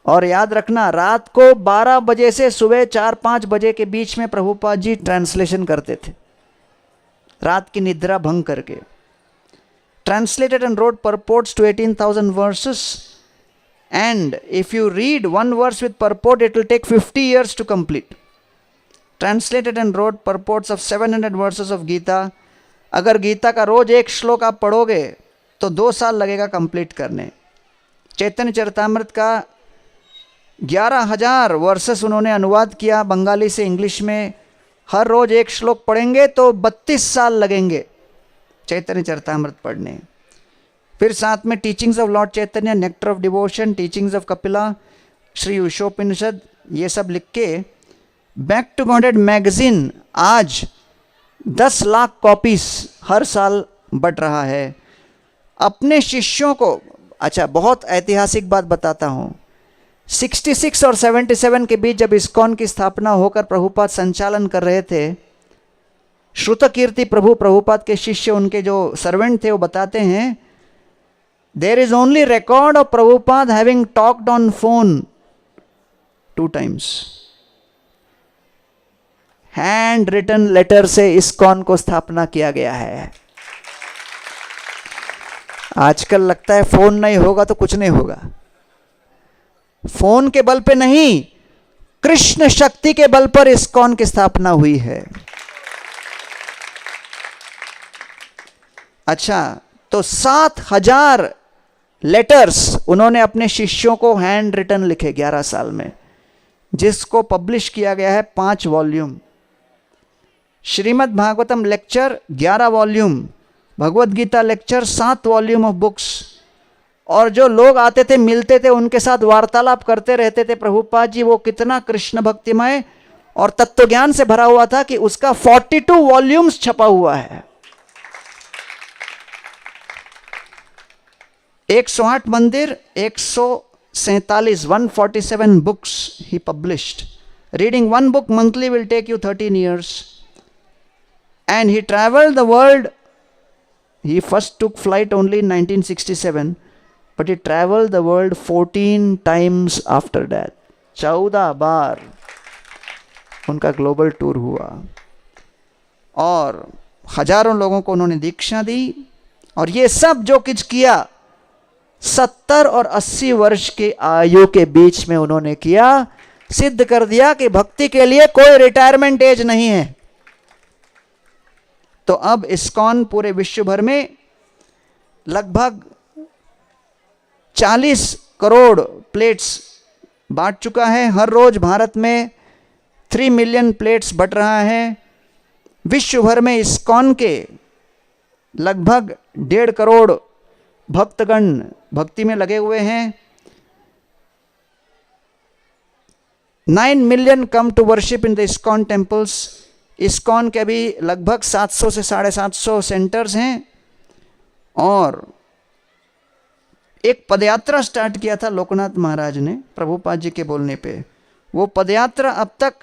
और याद रखना, रात को 12 बजे से सुबह 4-5 बजे के बीच में प्रभुपाद जी ट्रांसलेशन करते थे, रात की निद्रा भंग करके. Translated and wrote purports to 18,000 verses, and if you read one verse with purport, it will take 50 years to complete. translated and wrote purports of 700 verses of Gita. अगर गीता का रोज एक श्लोक आप पढ़ोगे तो 2 साल लगेगा कंप्लीट करने। चैतन्य चरितामृत का 11,000 वर्सेस उन्होंने अनुवाद किया बंगाली से इंग्लिश में। हर रोज एक श्लोक पढ़ेंगे तो 32 साल लगेंगे चैतन्य चरितामृत पढ़ने। फिर साथ में teachings of lord Chaitanya, nectar of devotion, teachings of Kapila, Shri Ishopanishad, ये सब लिख के बैक टू गॉडेड मैगजीन आज 10 लाख कॉपीज हर साल बट रहा है। अपने शिष्यों को, अच्छा बहुत ऐतिहासिक बात बताता हूँ, 66 और 77 के बीच जब इस्कॉन की स्थापना होकर प्रभुपाद संचालन कर रहे थे, श्रुतकीर्ति प्रभु प्रभुपाद के शिष्य, उनके जो सर्वेंट थे, वो बताते हैं there is only record of Prabhupada having talked on phone 2 times। Hand written letter से इस्कॉन को स्थापना किया गया है। आजकल लगता है फोन नहीं होगा तो कुछ नहीं होगा। फोन के बल पे नहीं, कृष्ण शक्ति के बल पर इस्कॉन की स्थापना हुई है। अच्छा, तो 7,000 लेटर्स उन्होंने अपने शिष्यों को हैंड रिटन लिखे 11 साल में, जिसको पब्लिश किया गया है 5 volume. Shrimad Bhagavatam lecture 11 volume, Bhagavad Gita lecture 7 volume of books. और जो लोग आते थे, मिलते थे, उनके साथ वार्तालाप करते रहते थे, प्रभुपाद जी वो कितना कृष्ण भक्तिमय और तत्वज्ञान से भरा हुआ था कि उसका 42 वॉल्यूम्स छपा हुआ है। 108 मंदिर, 147 books he published. Reading one book monthly will take you 13 years. And he traveled the world. He first took flight only in 1967, but he traveled the world 14 times after that. 14 बार उनका global tour हुआ और हजारों लोगों को उन्होंने दीक्षा दी। और ये सब जो कुछ किया 70 और 80 वर्ष की आयु के बीच में उन्होंने किया, सिद्ध कर दिया कि भक्ति के लिए कोई रिटायरमेंट एज नहीं है। तो अब इस्कॉन पूरे विश्व भर में लगभग 40 करोड़ प्लेट्स बांट चुका है। हर रोज भारत में 3 मिलियन प्लेट्स बट रहा है। विश्व भर में इस्कॉन के लगभग 1.5 करोड़ भक्तगण भक्ति में लगे हुए हैं। 9 million come to worship in the ISKCON temples. ISKCON के भी लगभग 700 से 750 सेंटर्स हैं। और एक पदयात्रा स्टार्ट किया था लोकनाथ महाराज ने प्रभुपाद जी के बोलने पे। वो पदयात्रा अब तक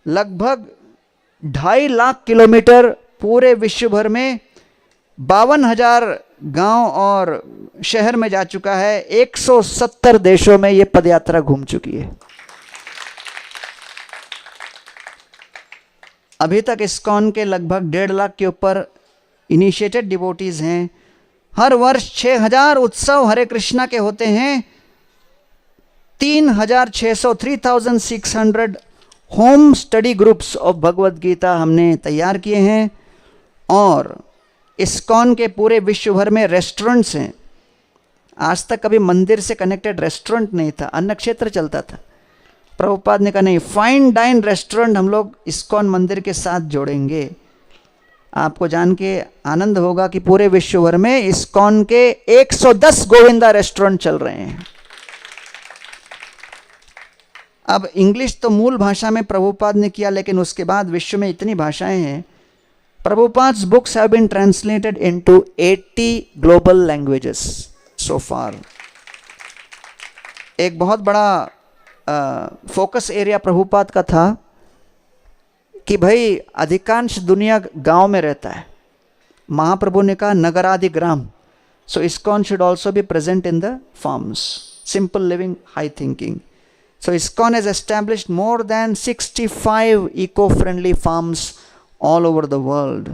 लगभग 2.5 लाख किलोमीटर पूरे विश्व भर में 52,000 गांव और शहर में जा चुका है। 170 देशों में ये पदयात्रा घूम चुकी है। अभी तक इस्कॉन के लगभग 1.5 लाख के ऊपर इनिशिएटेड डिवोटीज हैं। हर वर्ष 6,000 उत्सव हरे कृष्णा के होते हैं। 3,600 home study groups of Bhagavad Gita हमने तैयार किए हैं। और इस्कॉन के पूरे विश्व भर में रेस्टोरेंट्स हैं। आज तक कभी मंदिर से कनेक्टेड रेस्टोरेंट नहीं था, अन्न क्षेत्र चलता था। प्रभुपाद ने कहा नहीं, फाइन डाइन रेस्टोरेंट हम लोग इस्कॉन मंदिर के साथ जोड़ेंगे। आपको जान के आनंद होगा कि पूरे विश्व भर में इस्कॉन के 110 गोविंदा रेस्टोरेंट चल रहे हैं। अब इंग्लिश तो मूल भाषा में प्रभुपाद ने किया, लेकिन उसके बाद विश्व में इतनी भाषाएं हैं। Prabhupada's books have been translated into 80 global languages so far. एक बहुत बड़ा फोकस एरिया प्रभुपाद का था कि भाई अधिकांश दुनिया गांव में रहता है। महाप्रभु ने कहा नगरादि ग्राम, so ISKCON should also be present in the farms. Simple living, high thinking. So ISKCON has established more than 65 eco-friendly farms all over the world.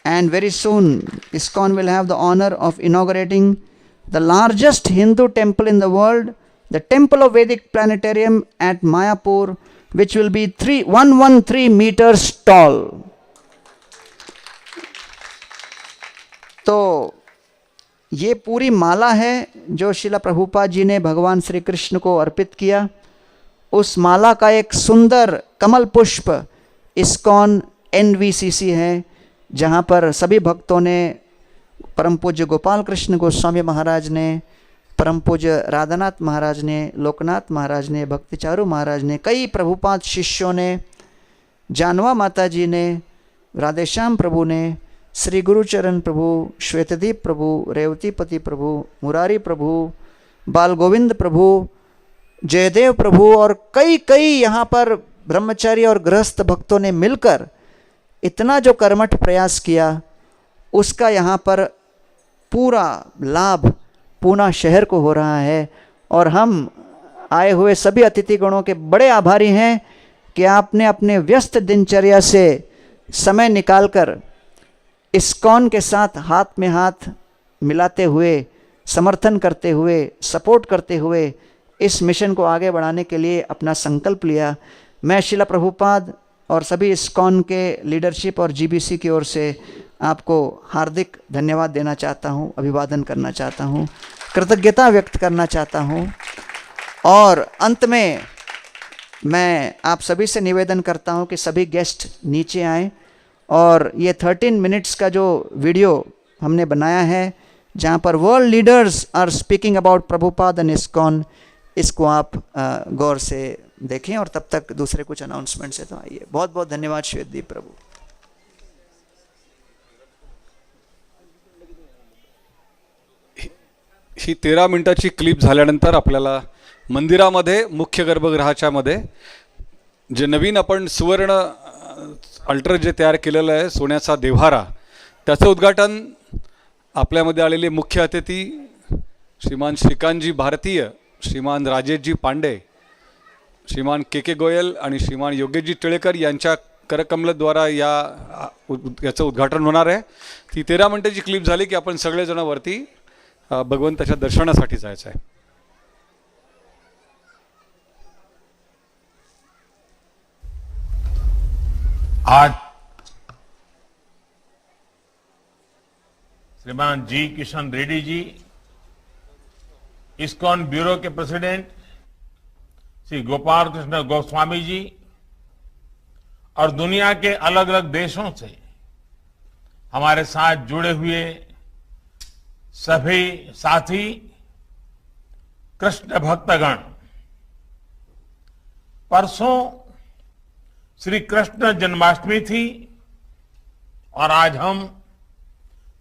And very soon ISKCON will have the honor of inaugurating the largest Hindu temple in the world, the Temple of Vedic Planetarium at Mayapur, which will be 113 meters tall. तो ये पूरी माला है जो श्रीला प्रभुपाद जी ने भगवान श्री कृष्ण को अर्पित किया। उस माला का एक सुंदर कमल पुष्प इस्कॉन NVCC है, जहाँ पर सभी भक्तों ने, परम पूज्य गोपाल कृष्ण गोस्वामी महाराज ने, परम पूज्य राधानाथ महाराज ने, लोकनाथ महाराज ने, भक्तिचारू महाराज ने, कई प्रभुपाद शिष्यों ने, जानवा माता जी ने, राधेश्याम प्रभु ने, श्री गुरुचरण प्रभु, श्वेतदीप प्रभु, रेवतीपति प्रभु, मुरारी प्रभु, बाल गोविंद प्रभु, जयदेव प्रभु और कई यहाँ पर ब्रह्मचारी और गृहस्थ भक्तों ने मिलकर इतना जो कर्मठ प्रयास किया, उसका यहाँ पर पूरा लाभ पूना शहर को हो रहा है। और हम आए हुए सभी अतिथिगणों के बड़े आभारी हैं कि आपने अपने व्यस्त दिनचर्या से समय निकालकर इस्कॉन के साथ हाथ में हाथ मिलाते हुए, समर्थन करते हुए, सपोर्ट करते हुए इस मिशन को आगे बढ़ाने के लिए अपना संकल्प लिया। मैं श्रीला प्रभुपाद और सभी इस्कॉन के लीडरशिप और GBC की ओर से आपको हार्दिक धन्यवाद देना चाहता हूँ, अभिवादन करना चाहता हूँ, कृतज्ञता व्यक्त करना चाहता हूँ। और अंत में मैं आप सभी से निवेदन करता हूँ कि सभी गेस्ट नीचे आएँ और ये 13 मिनट्स का जो वीडियो हमने बनाया है, जहाँ पर world leaders are speaking about Prabhupada and ISKCON, इसको आप गौर से देखें। और तब तक दूसरे कुछ अनाउंसमेंट से तो आइए। बहुत बहुत धन्यवाद श्वेतदीप प्रभु। ही 13 मिनिटाची क्लिप झाल्यानंतर आपल्याला मंदिरामध्ये मुख्य गर्भगृहाच्या मध्ये जे नवीन आपण सुवर्ण अल्टर जे तयार केलेलं आहे, सोन्याचा देव्हारा, त्याचं उद्घाटन आपल्यामध्ये आलेले मुख्य अतिथी श्रीमान श्रीकांतजी भारतीय, श्रीमान राजेशजी पांडे, श्रीमान के गोयल आणि श्रीमान योगेशजी टिळेकर यांच्या करकमलद्वारा याचं उद्घाटन होणार आहे। ती 13 मिनिटाची क्लिप झाली की आपण सगळेजण वरती भगवंताच्या दर्शनासाठी जायचं आहे। आज श्रीमान जी किशन रेड्डी जी, इस्कॉन ब्यूरो के प्रेसिडेंट श्री गोपाल कृष्ण गोस्वामी जी और दुनिया के अलग अलग देशों से हमारे साथ जुड़े हुए सभी साथी कृष्ण भक्तगण, परसों श्री कृष्ण जन्माष्टमी थी और आज हम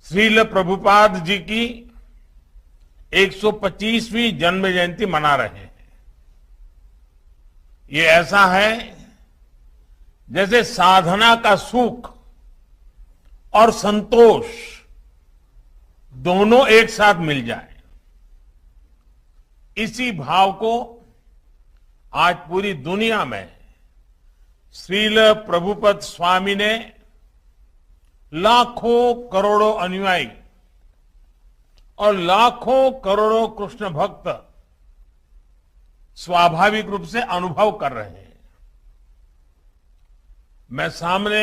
श्रील प्रभुपाद जी की 125वीं जन्म जयंती मना रहे हैं। ये ऐसा है जैसे साधना का सुख और संतोष दोनों एक साथ मिल जाए। इसी भाव को आज पूरी दुनिया में श्रील प्रभुपद स्वामी ने लाखों करोड़ों अनुयायी और लाखों करोड़ों कृष्ण भक्त स्वाभाविक रूप से अनुभव कर रहे हैं। मैं सामने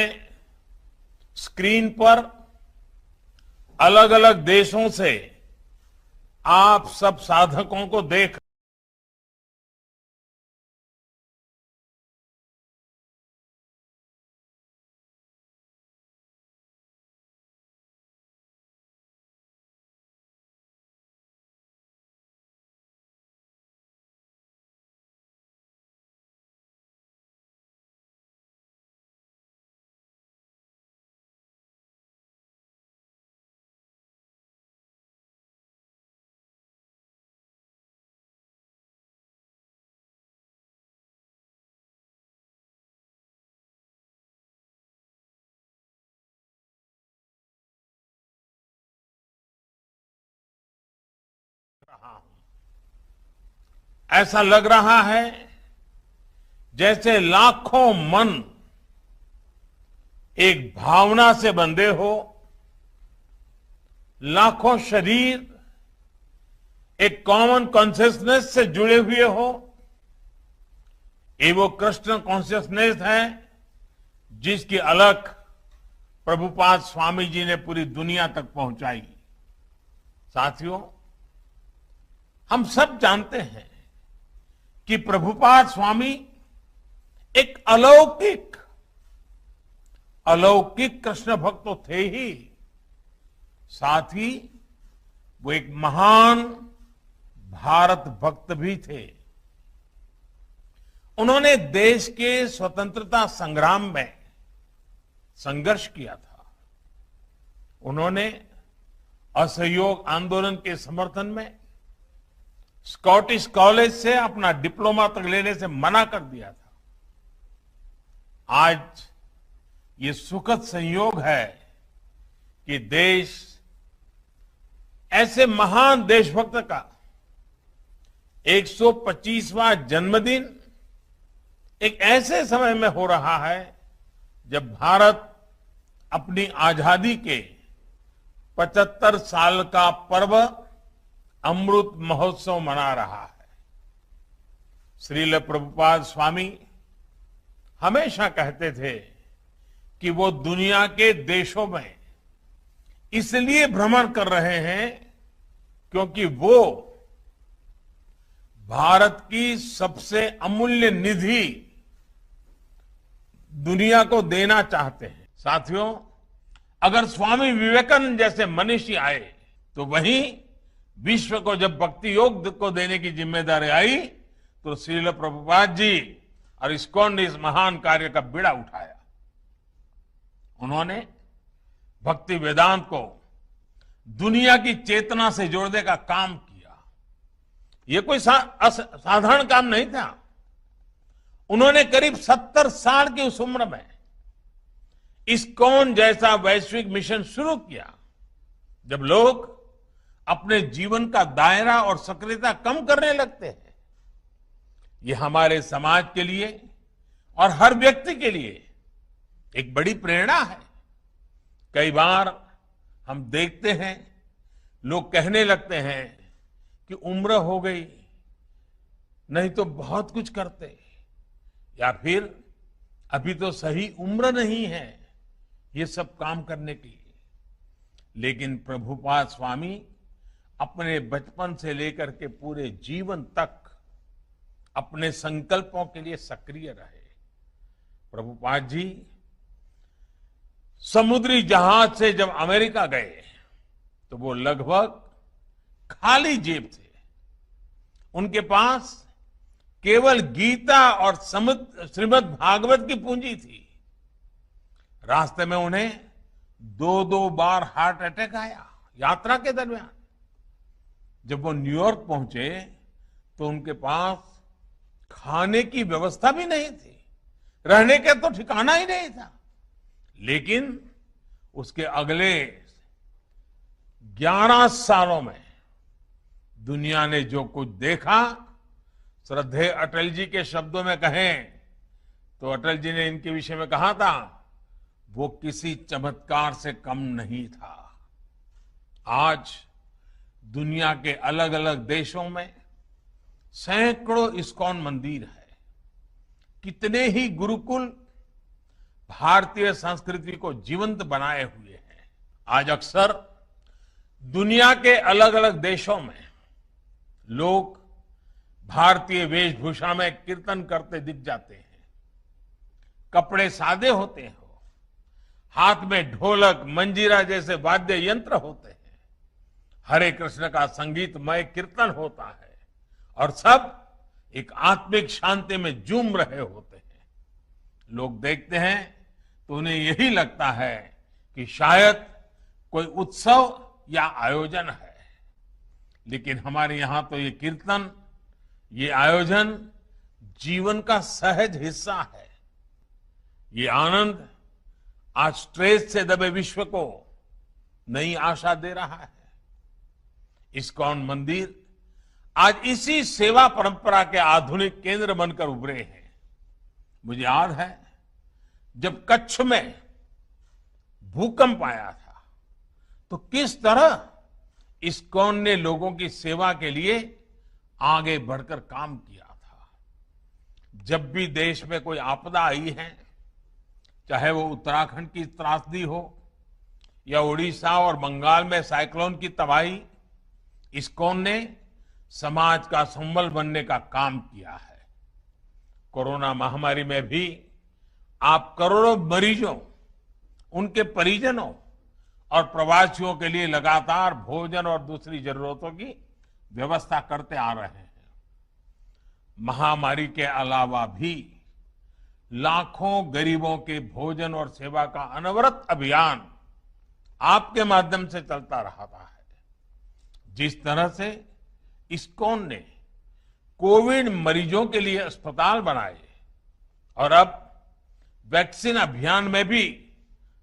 स्क्रीन पर अलग अलग देशों से आप सब साधकों को देख रहा हूं। ऐसा लग रहा है जैसे लाखों मन एक भावना से बंधे हो, लाखों शरीर एक कॉमन कॉन्शियसनेस से जुड़े हुए हो, ये वो कृष्ण कॉन्शियसनेस है जिसकी अलख प्रभुपाद स्वामी जी ने पूरी दुनिया तक पहुंचाई। साथियों, हम सब जानते हैं कि प्रभुपाद स्वामी एक अलौकिक कृष्ण भक्त तो थे ही, साथ ही वो एक महान भारत भक्त भी थे। उन्होंने देश के स्वतंत्रता संग्राम में संघर्ष किया था। उन्होंने असहयोग आंदोलन के समर्थन में स्कॉटिश कॉलेज से अपना डिप्लोमा तक लेने से मना कर दिया था। आज ये सुखद संयोग है कि देश ऐसे महान देशभक्त का 125वां जन्मदिन एक ऐसे समय में हो रहा है जब भारत अपनी आजादी के 75 साल का पर्व अमृत महोत्सव मना रहा है। श्रील प्रभुपाद स्वामी हमेशा कहते थे कि वो दुनिया के देशों में इसलिए भ्रमण कर रहे हैं क्योंकि वो भारत की सबसे अमूल्य निधि दुनिया को देना चाहते हैं। साथियों, अगर स्वामी विवेकानंद जैसे मनीषी आए तो वहीं विश्व को जब भक्ति योग को देने की जिम्मेदारी आई तो श्रील प्रभुपाद जी और इस्कॉन ने इस महान कार्य का बीड़ा उठाया। उन्होंने भक्ति वेदांत को दुनिया की चेतना से जोड़ने का काम किया। ये कोई साधारण काम नहीं था। उन्होंने करीब 70 साल की उस उम्र में इस्कॉन जैसा वैश्विक मिशन शुरू किया। जब लोग अपने जीवन का दायरा और सक्रियता कम करने लगते हैं, ये हमारे समाज के लिए और हर व्यक्ति के लिए एक बड़ी प्रेरणा है। कई बार हम देखते हैं लोग कहने लगते हैं कि उम्र हो गई, नहीं तो बहुत कुछ करते, या फिर अभी तो सही उम्र नहीं है ये सब काम करने के लिए। लेकिन प्रभुपाद स्वामी अपने बचपन से लेकर के पूरे जीवन तक अपने संकल्पों के लिए सक्रिय रहे। प्रभुपाद जी समुद्री जहाज से जब अमेरिका गए तो वो लगभग खाली जेब थे। उनके पास केवल गीता और श्रीमद् भागवत की पूंजी थी। रास्ते में उन्हें 2 बार हार्ट अटैक आया यात्रा के दरमियान। जब वो न्यूयॉर्क पहुंचे तो उनके पास खाने की व्यवस्था भी नहीं थी, रहने का तो ठिकाना ही नहीं था। लेकिन उसके अगले 11 सालों में दुनिया ने जो कुछ देखा, श्रद्धेय अटल जी के शब्दों में कहें तो अटल जी ने इनके विषय में कहा था, वो किसी चमत्कार से कम नहीं था। आज दुनिया के अलग अलग देशों में सैकड़ों इस्कॉन मंदिर है। कितने ही गुरुकुल भारतीय संस्कृति को जीवंत बनाए हुए हैं। आज अक्सर दुनिया के अलग अलग देशों में लोग भारतीय वेशभूषा में कीर्तन करते दिख जाते हैं। कपड़े सादे होते हैं, हाथ में ढोलक मंजीरा जैसे वाद्य यंत्र होते हैं, हरे कृष्ण का संगीतमय कीर्तन होता है और सब एक आत्मिक शांति में झूम रहे होते हैं। लोग देखते हैं तो उन्हें यही लगता है कि शायद कोई उत्सव या आयोजन है। लेकिन हमारे यहां तो ये कीर्तन, ये आयोजन जीवन का सहज हिस्सा है। ये आनंद आज स्ट्रेस से दबे विश्व को नई आशा दे रहा है। इस्कॉन मंदिर आज इसी सेवा परंपरा के आधुनिक केंद्र बनकर उभरे हैं। मुझे याद है जब कच्छ में भूकंप आया था तो किस तरह इस्कॉन ने लोगों की सेवा के लिए आगे बढ़कर काम किया था। जब भी देश में कोई आपदा आई है, चाहे वो उत्तराखंड की त्रासदी हो या उड़ीसा और बंगाल में साइक्लोन की तबाही, इस्कॉन ने समाज का संबल बनने का काम किया है। कोरोना महामारी में भी आप करोड़ों मरीजों, उनके परिजनों और प्रवासियों के लिए लगातार भोजन और दूसरी जरूरतों की व्यवस्था करते आ रहे हैं। महामारी के अलावा भी लाखों गरीबों के भोजन और सेवा का अनवरत अभियान आपके माध्यम से चलता रहा है। जिस तरह से इस्कॉन ने कोविड मरीजों के लिए अस्पताल बनाए और अब वैक्सीन अभियान में भी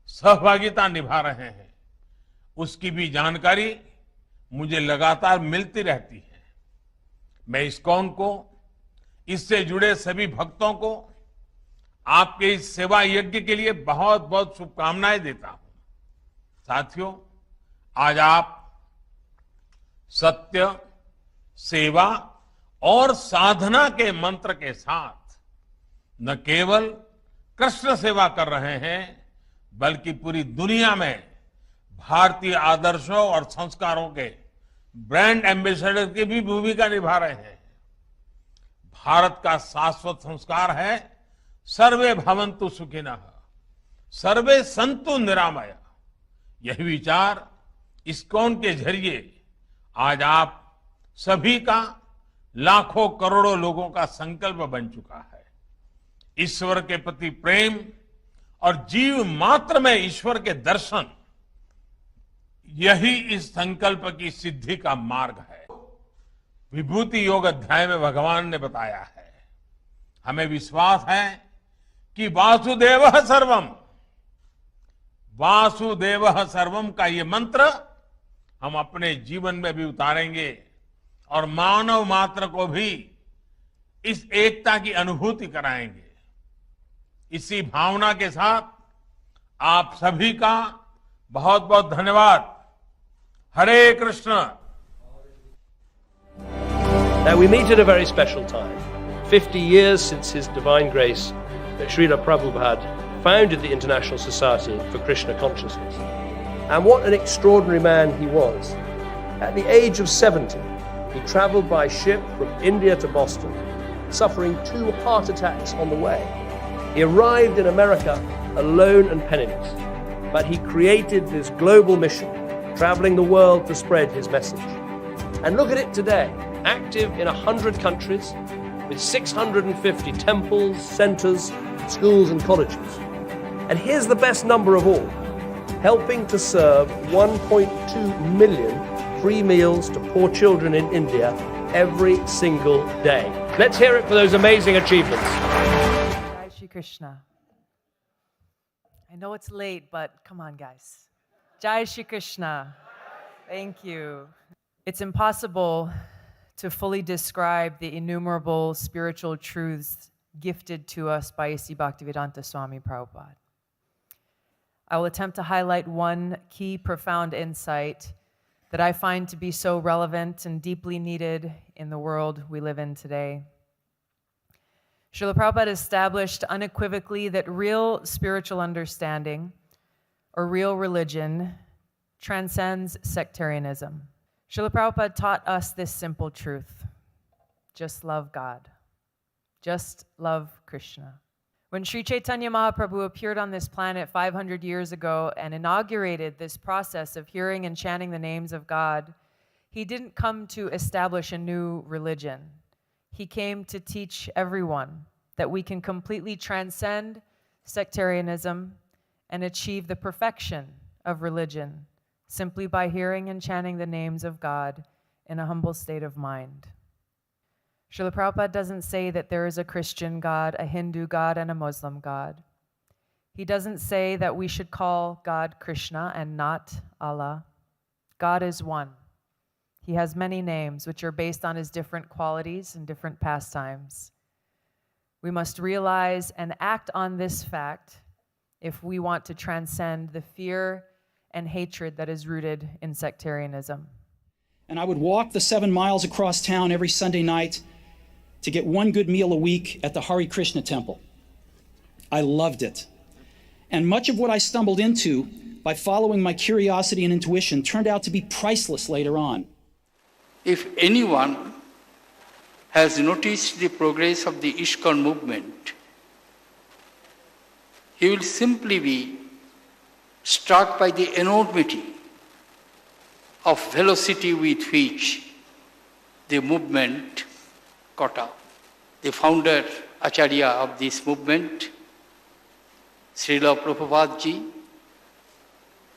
सहभागिता निभा रहे हैं, उसकी भी जानकारी मुझे लगातार मिलती रहती है। मैं इस्कॉन को, इससे जुड़े सभी भक्तों को आपके इस सेवा यज्ञ के लिए बहुत बहुत शुभकामनाएं देता हूं। साथियों, आज आप सत्य, सेवा और साधना के मंत्र के साथ न केवल कृष्ण सेवा कर रहे हैं, बल्कि पूरी दुनिया में भारतीय आदर्शों और संस्कारों के ब्रांड एम्बेसडर की भी भूमिका निभा रहे हैं। भारत का शाश्वत संस्कार है सर्वे भवन्तु सुखिनः, सर्वे सन्तु निरामया। यही विचार इस्कॉन के जरिए आज आप सभी का, लाखों करोड़ों लोगों का संकल्प बन चुका है। ईश्वर के प्रति प्रेम और जीव मात्र में ईश्वर के दर्शन, यही इस संकल्प की सिद्धि का मार्ग है। विभूति योग अध्याय में भगवान ने बताया है, हमें विश्वास है कि वासुदेवः सर्वम, वासुदेवः सर्वम का ये मंत्र हम अपने जीवन में भी उतारेंगे और मानव मात्र को भी इस एकता की अनुभूति कराएंगे। इसी भावना के साथ आप सभी का बहुत बहुत धन्यवाद। हरे Krishna. Now we meet at a very special time, 50 years since His Divine Grace, Srila Prabhupada, founded the International Society for Krishna Consciousness. And what an extraordinary man he was. At the age of 70, he travelled by ship from India to Boston, suffering 2 heart attacks on the way. He arrived in America alone and penniless, but he created this global mission, travelling the world to spread his message. And look at it today, active in 100 countries, with 650 temples, centres, schools and colleges. And here's the best number of all, helping to serve 1.2 million free meals to poor children in India every single day. Let's hear it for those amazing achievements. Jai Shri Krishna. I know it's late, but come on, guys. Jai Shri Krishna. Thank you. It's impossible to fully describe the innumerable spiritual truths gifted to us by A.C. Bhaktivedanta Swami Prabhupada. I will attempt to highlight one key profound insight that I find to be so relevant and deeply needed in the world we live in today. Srila Prabhupada established unequivocally that real spiritual understanding or real religion transcends sectarianism. Srila Prabhupada taught us this simple truth: just love God. Just love Krishna. When Sri Chaitanya Mahaprabhu appeared on this planet 500 years ago and inaugurated this process of hearing and chanting the names of God, he didn't come to establish a new religion. He came to teach everyone that we can completely transcend sectarianism and achieve the perfection of religion simply by hearing and chanting the names of God in a humble state of mind. Srila Prabhupada doesn't say that there is a Christian God, a Hindu God, and a Muslim God. He doesn't say that we should call God Krishna and not Allah. God is one. He has many names which are based on his different qualities and different pastimes. We must realize and act on this fact if we want to transcend the fear and hatred that is rooted in sectarianism. And I would walk the 7 miles across town every Sunday night to get one good meal a week at the HareKrishna temple. I loved it. And much of what I stumbled into by following my curiosity and intuition turned out to be priceless later on. If anyone has noticed the progress of the ISKCON movement, he will simply be struck by the enormity of velocity with which the movement caught up. The founder, Acharya of this movement, Srila Prabhupada Ji,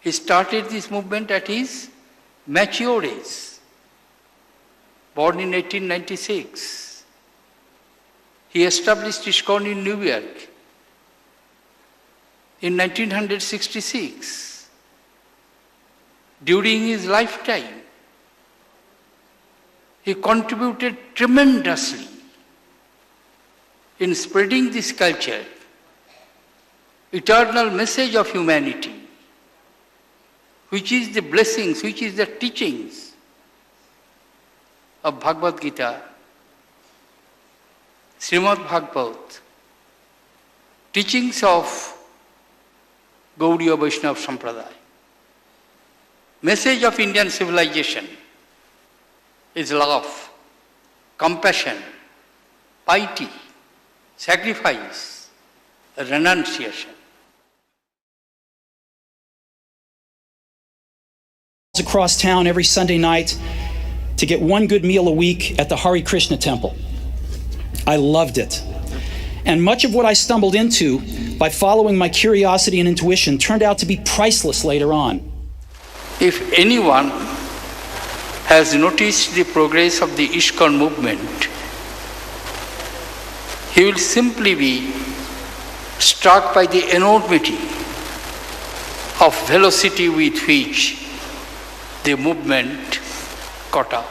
he started this movement at his mature age, born in 1896. He established ISKCON in New York in 1966. During his lifetime, he contributed tremendously in spreading this culture, eternal message of humanity, which is the blessings, which is the teachings of Bhagavad Gita, Srimad Bhagavatam, teachings of Gaudiya Vaishnava Sampradaya. Message of Indian civilization is love, compassion, piety, sacrifice, renunciation. Across town every Sunday night to get one good meal a week at the HareKrishna temple. I loved it. And much of what I stumbled into by following my curiosity and intuition turned out to be priceless later on. If anyone has noticed the progress of the ISKCON movement, he will simply be struck by the enormity of velocity with which the movement caught up.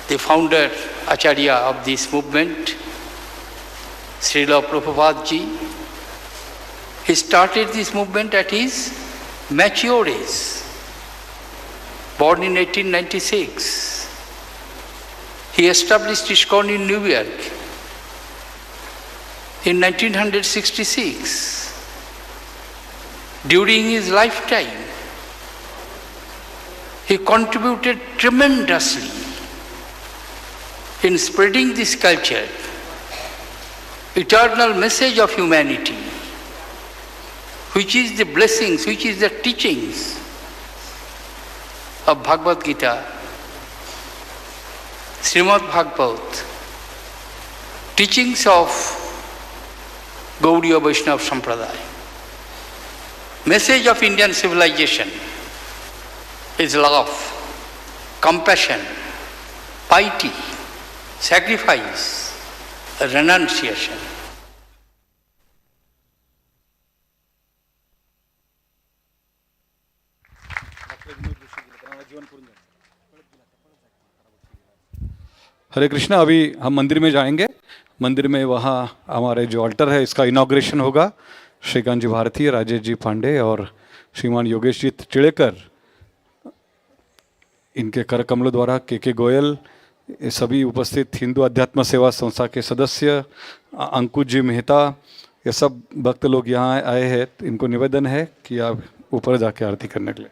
The founder, Acharya of this movement, Srila Prabhupada Ji, he started this movement at his mature age, born in 1896. He established ISKCON in New York in 1966. During his lifetime, he contributed tremendously in spreading this culture, eternal message of humanity, which is the blessings, which is the teachings of Bhagavad Gita, Srimad Bhagavatam, teachings of Gaudiya Vaishnava Sampradaya. Message of Indian civilization is love, compassion, piety, sacrifice, renunciation. हरे कृष्णा। अभी हम मंदिर में जाएंगे। मंदिर में वहाँ हमारे जो अल्टर है इसका इनॉग्रेशन होगा। श्रीकांत जी भारती, राजेश जी पांडे और श्रीमान योगेश जी चिड़ेकर, इनके कर कमलों द्वारा के गोयल, ये सभी उपस्थित हिंदू अध्यात्म सेवा संस्था के सदस्य, अंकुश जी मेहता, ये सब भक्त लोग यहाँ आए हैं। इनको निवेदन है कि आप ऊपर जाके आरती करने के लिए।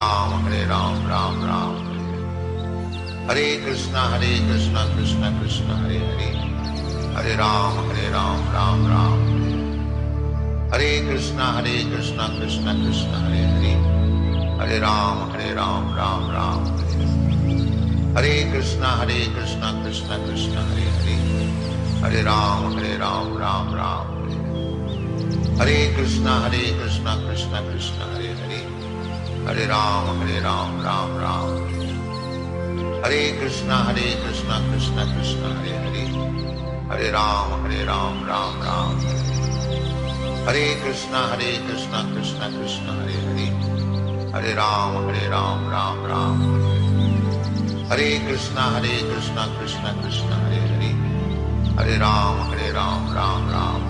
Ram Ram. Hare Krishna Krishna Krishna Hare Hare. Hare Ram Ram Ram. Hare Krishna Krishna Krishna Hare Hare. Hare Ram Ram Ram. Hare Krishna Krishna Krishna Hare Hare. Hare Ram Ram Ram. Hare Krishna Krishna Krishna Hare Hare. Hare Ram Ram Ram. Hare Krishna Krishna Krishna Hare Hare. Hare Ram Ram Ram. Hare Krishna Krishna Krishna Hare Hare. Hare Ram Ram Ram. Hare Krishna Krishna Krishna Hare Hare. Hare Ram Ram Ram.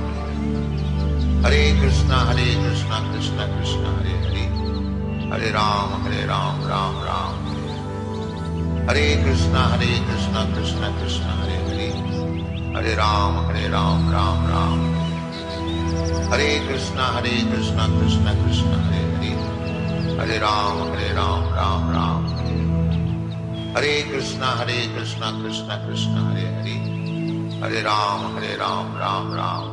Hare Krishna Krishna Krishna Hare Hare. Hare Ram Ram Ram. Hare Krishna Krishna Krishna Hare Hare. Hare Ram Ram Ram. Hare Krishna Krishna Krishna Hare Hare. Hare Ram Ram Ram. Hare Krishna Krishna Krishna Hare Hare. Hare Ram Ram Ram. Hare Krishna Krishna Krishna Hare Hare. Hare Ram Ram Ram.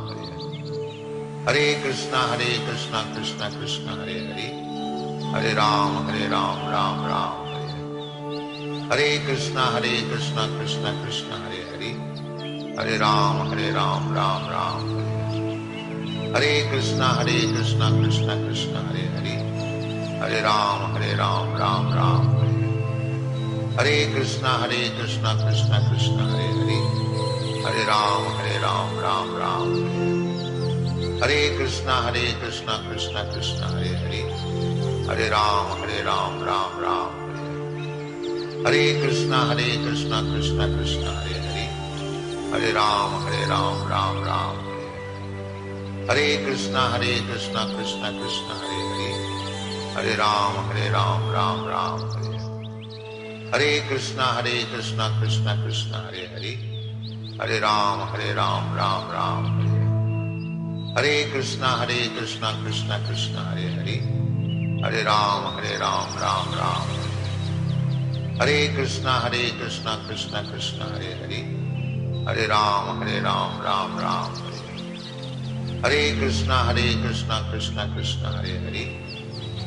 Hare Krishna Krishna Krishna Hare Hare. Hare Ram Ram Ram. Hare Krishna Krishna Krishna Hare Hare. Hare Ram Ram Ram. Hare Krishna Krishna Krishna Hare Hare. Hare Ram Ram Ram. Hare Krishna Krishna Krishna Hare Hare. Hare Ram Ram Ram. Hare Krishna Krishna Krishna Hare Hare. Hare Ram Ram Ram. Hare Krishna Krishna Krishna Hare Hare. Hare Ram Ram Ram. Hare Krishna Krishna Krishna Hare Hare. Hare Ram Ram Ram. Hare Krishna Krishna Krishna Hare Hare. Hare Ram Ram Ram. Hare Krishna Krishna Krishna Hare Hare. Hare Ram Ram Ram. Hare Krishna Krishna Krishna Hare Hare.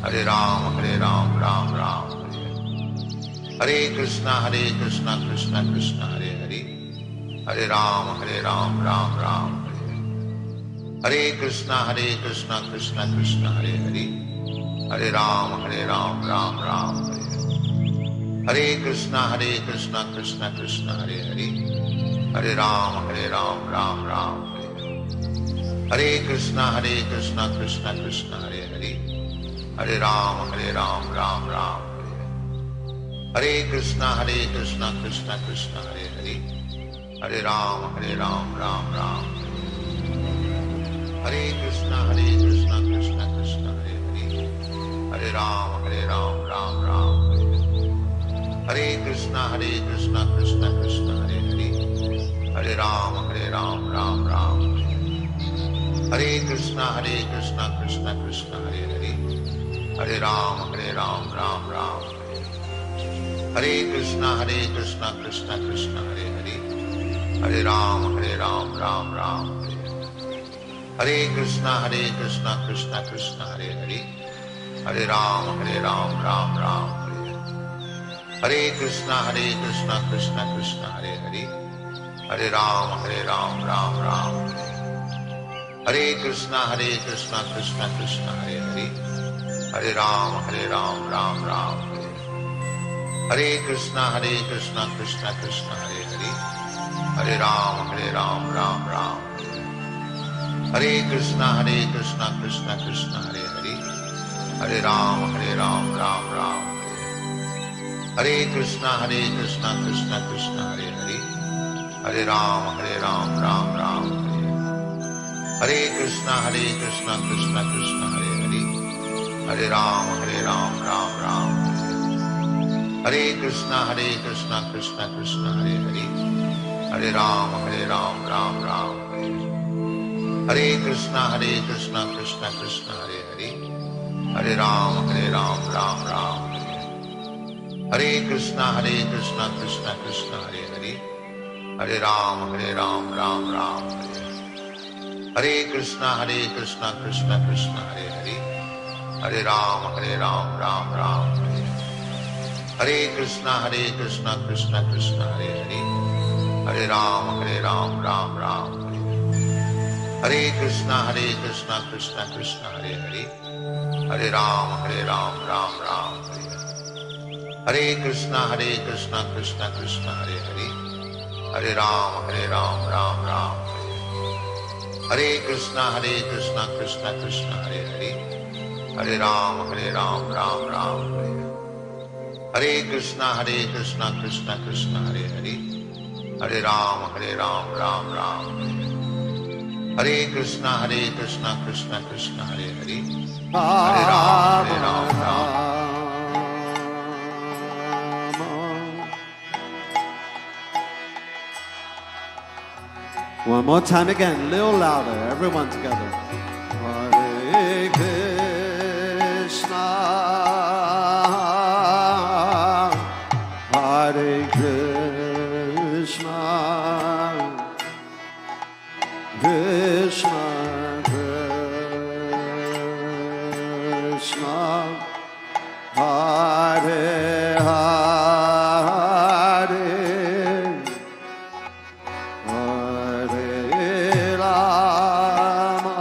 Hare Ram Ram Ram. Hare Krishna Krishna Krishna Hare Hare. Hare Ram Ram Ram. Hare Krishna Krishna Krishna Hare Hare. Hare Ram Ram Ram. Hare Krishna Krishna Krishna Hare Hare. Hare Ram Ram Ram. Hare Krishna Krishna Krishna Hare Hare. Hare Ram Ram Ram. Hare Krishna Krishna Krishna Hare Hare. Hare Ram Ram Ram. Hare Krishna Krishna Krishna Hare Hare. Hare Ram Ram Ram. Hare Krishna Krishna Krishna Hare Hare. Hare Ram Ram Ram. Hare Krishna Krishna Krishna Hare Hare. Hare Ram Ram Ram. Hare Krishna Krishna Krishna Hare Hare. Hare Ram Ram Ram. Hare Krishna Krishna Krishna Hare Hare. Hare Ram Ram Ram. Hare Krishna Krishna Krishna Hare Hare. Hare Ram Ram Ram. Hare Krishna Krishna Krishna Hare Hare. Hare Ram Ram Ram. Hare Krishna Krishna Krishna Hare Hare. Hare Ram Ram Ram. Hare Krishna Krishna Krishna Hare Hare. Hare Ram Ram Ram. Hare Krishna Krishna Krishna Hare Hare. Hare Ram Ram Ram. Hare Krishna Krishna Krishna Hare Hare. Hare Ram Ram Ram. Hare Krishna Krishna Krishna Hare Hare. Hare Ram Ram Ram. Hare Krishna Krishna Krishna Hare Hare. Hare Ram Ram Ram. Hare Krishna Krishna Krishna Hare Hare, Hare Ram Ram Ram Hare Hare. Hare Krishna Krishna Krishna Hare Hare, Hare Ram Ram Ram Hare Hare. Hare Krishna Krishna Krishna Hare Hare, Hare Ram Ram Ram Hare Hare. Hare Krishna Krishna Krishna Hare Hare, Hare Ram Ram Ram Hare Hare. Hare Krishna Krishna Krishna Hare Hare, Hare Ram Ram Ram Hare Hare. Hare Krishna Krishna Hare Hare, Hare Ram Ram Ram Hare Hare. Hare Krishna Krishna Hare Hare, Hare Ram Ram Ram Hare Hare. Hare Krishna Krishna Hare Hare, Hare Ram Ram. One more time again, a little louder, everyone together. Hare Krishna, Hare Krishna, Krishna Krishna, Hare Hare, Hare Rama,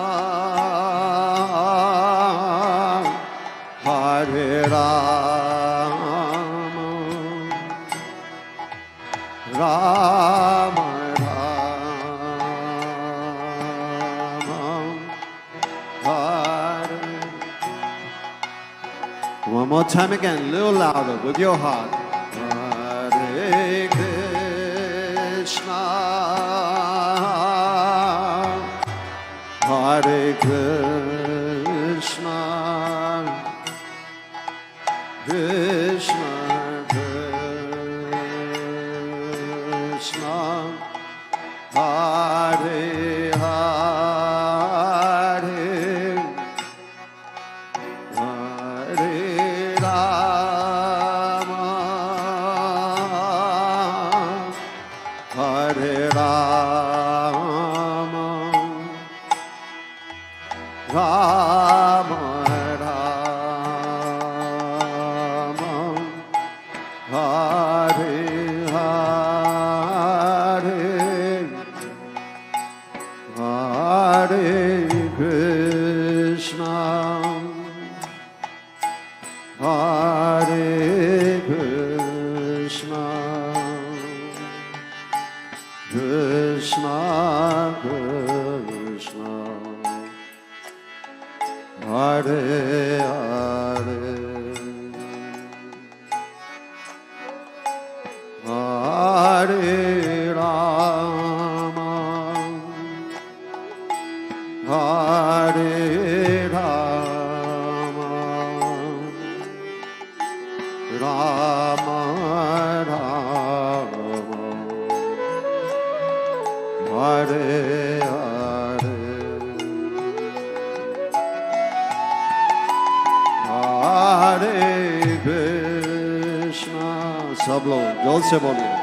Hare Rama, Rama Hare. One more time again, a little louder with your heart. Hare Krishna, Hare Krishna, Krishna Krishna, Hare Hare, Hare Rama, Hare Rama, Rama Rama, Hare Hare, Hare Krishna, Hare Krishna, Krishna Krishna, Hare Hare, Hare Rama, Hare Rama, Rama Rama, Hare Hare, Hare Krishna. सब लोग जोर से बोलिए.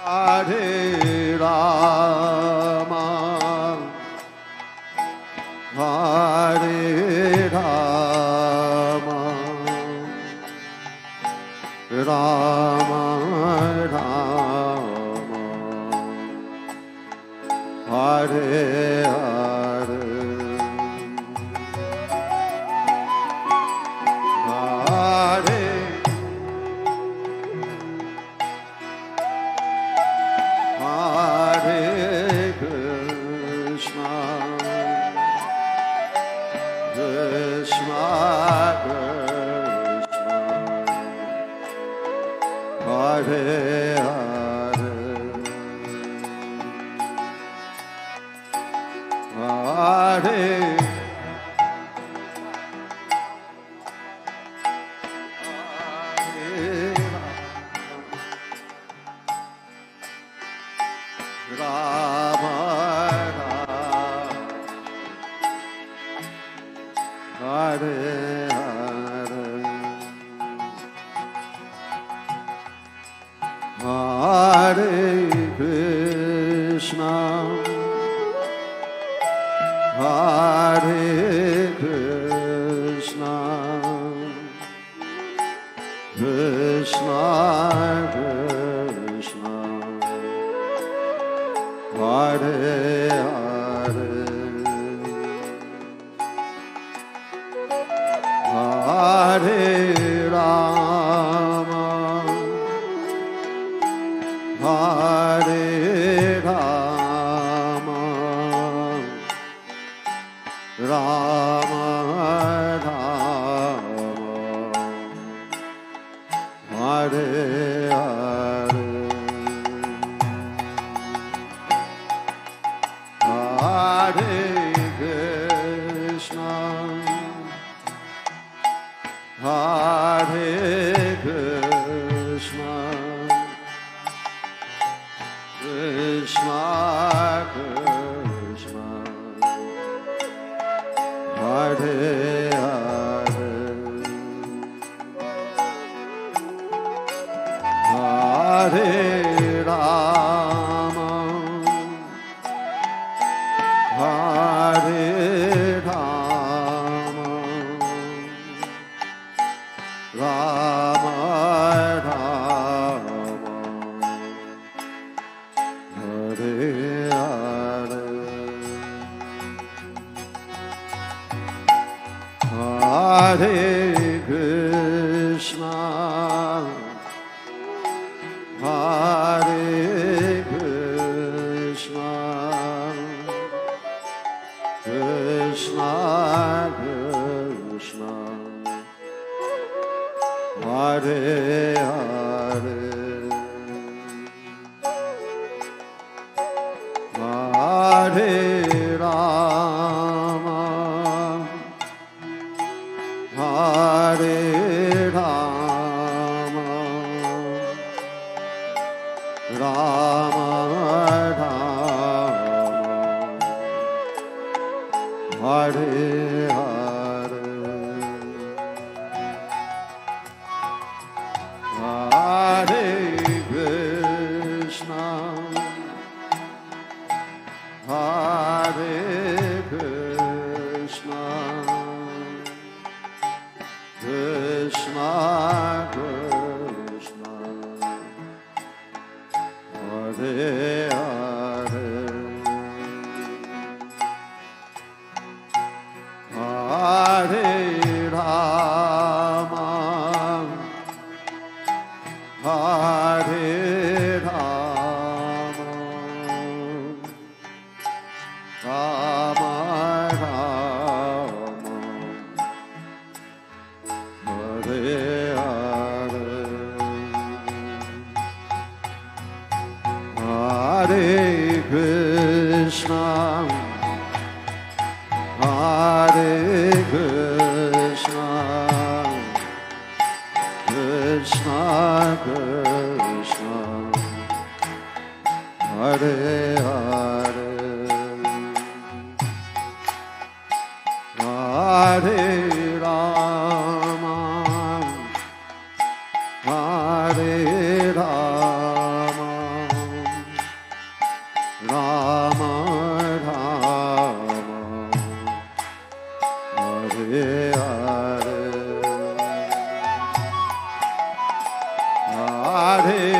Hare Rama, Rama Rama Hare Hare Hare Hare Krishna Krishna Krishna Hare Hare Hare Rama Hare Hare Hare Krishna Hare Krishna Krishna Krishna Hare Hare Hare Rama Hare Rama Rama Rama Hare Hare Hare Krishna Hare Krishna Krishna Krishna Hare Hare Hare Rama Hare Rama Rama Rama Hare Hare Hare Krishna Hare Krishna Krishna Krishna Hare Hare Hare Rama Hare Rama Rama Rama Hare Hare Hare Krishna Hare Krishna Krishna Krishna Hare Hare Hare Rama Hare Rama Rama Rama Hare Hare Hare Krishna Hare Krishna Krishna Krishna Hare Hare Hare Rama Hare Rama Rama Rama Hare Hare Hare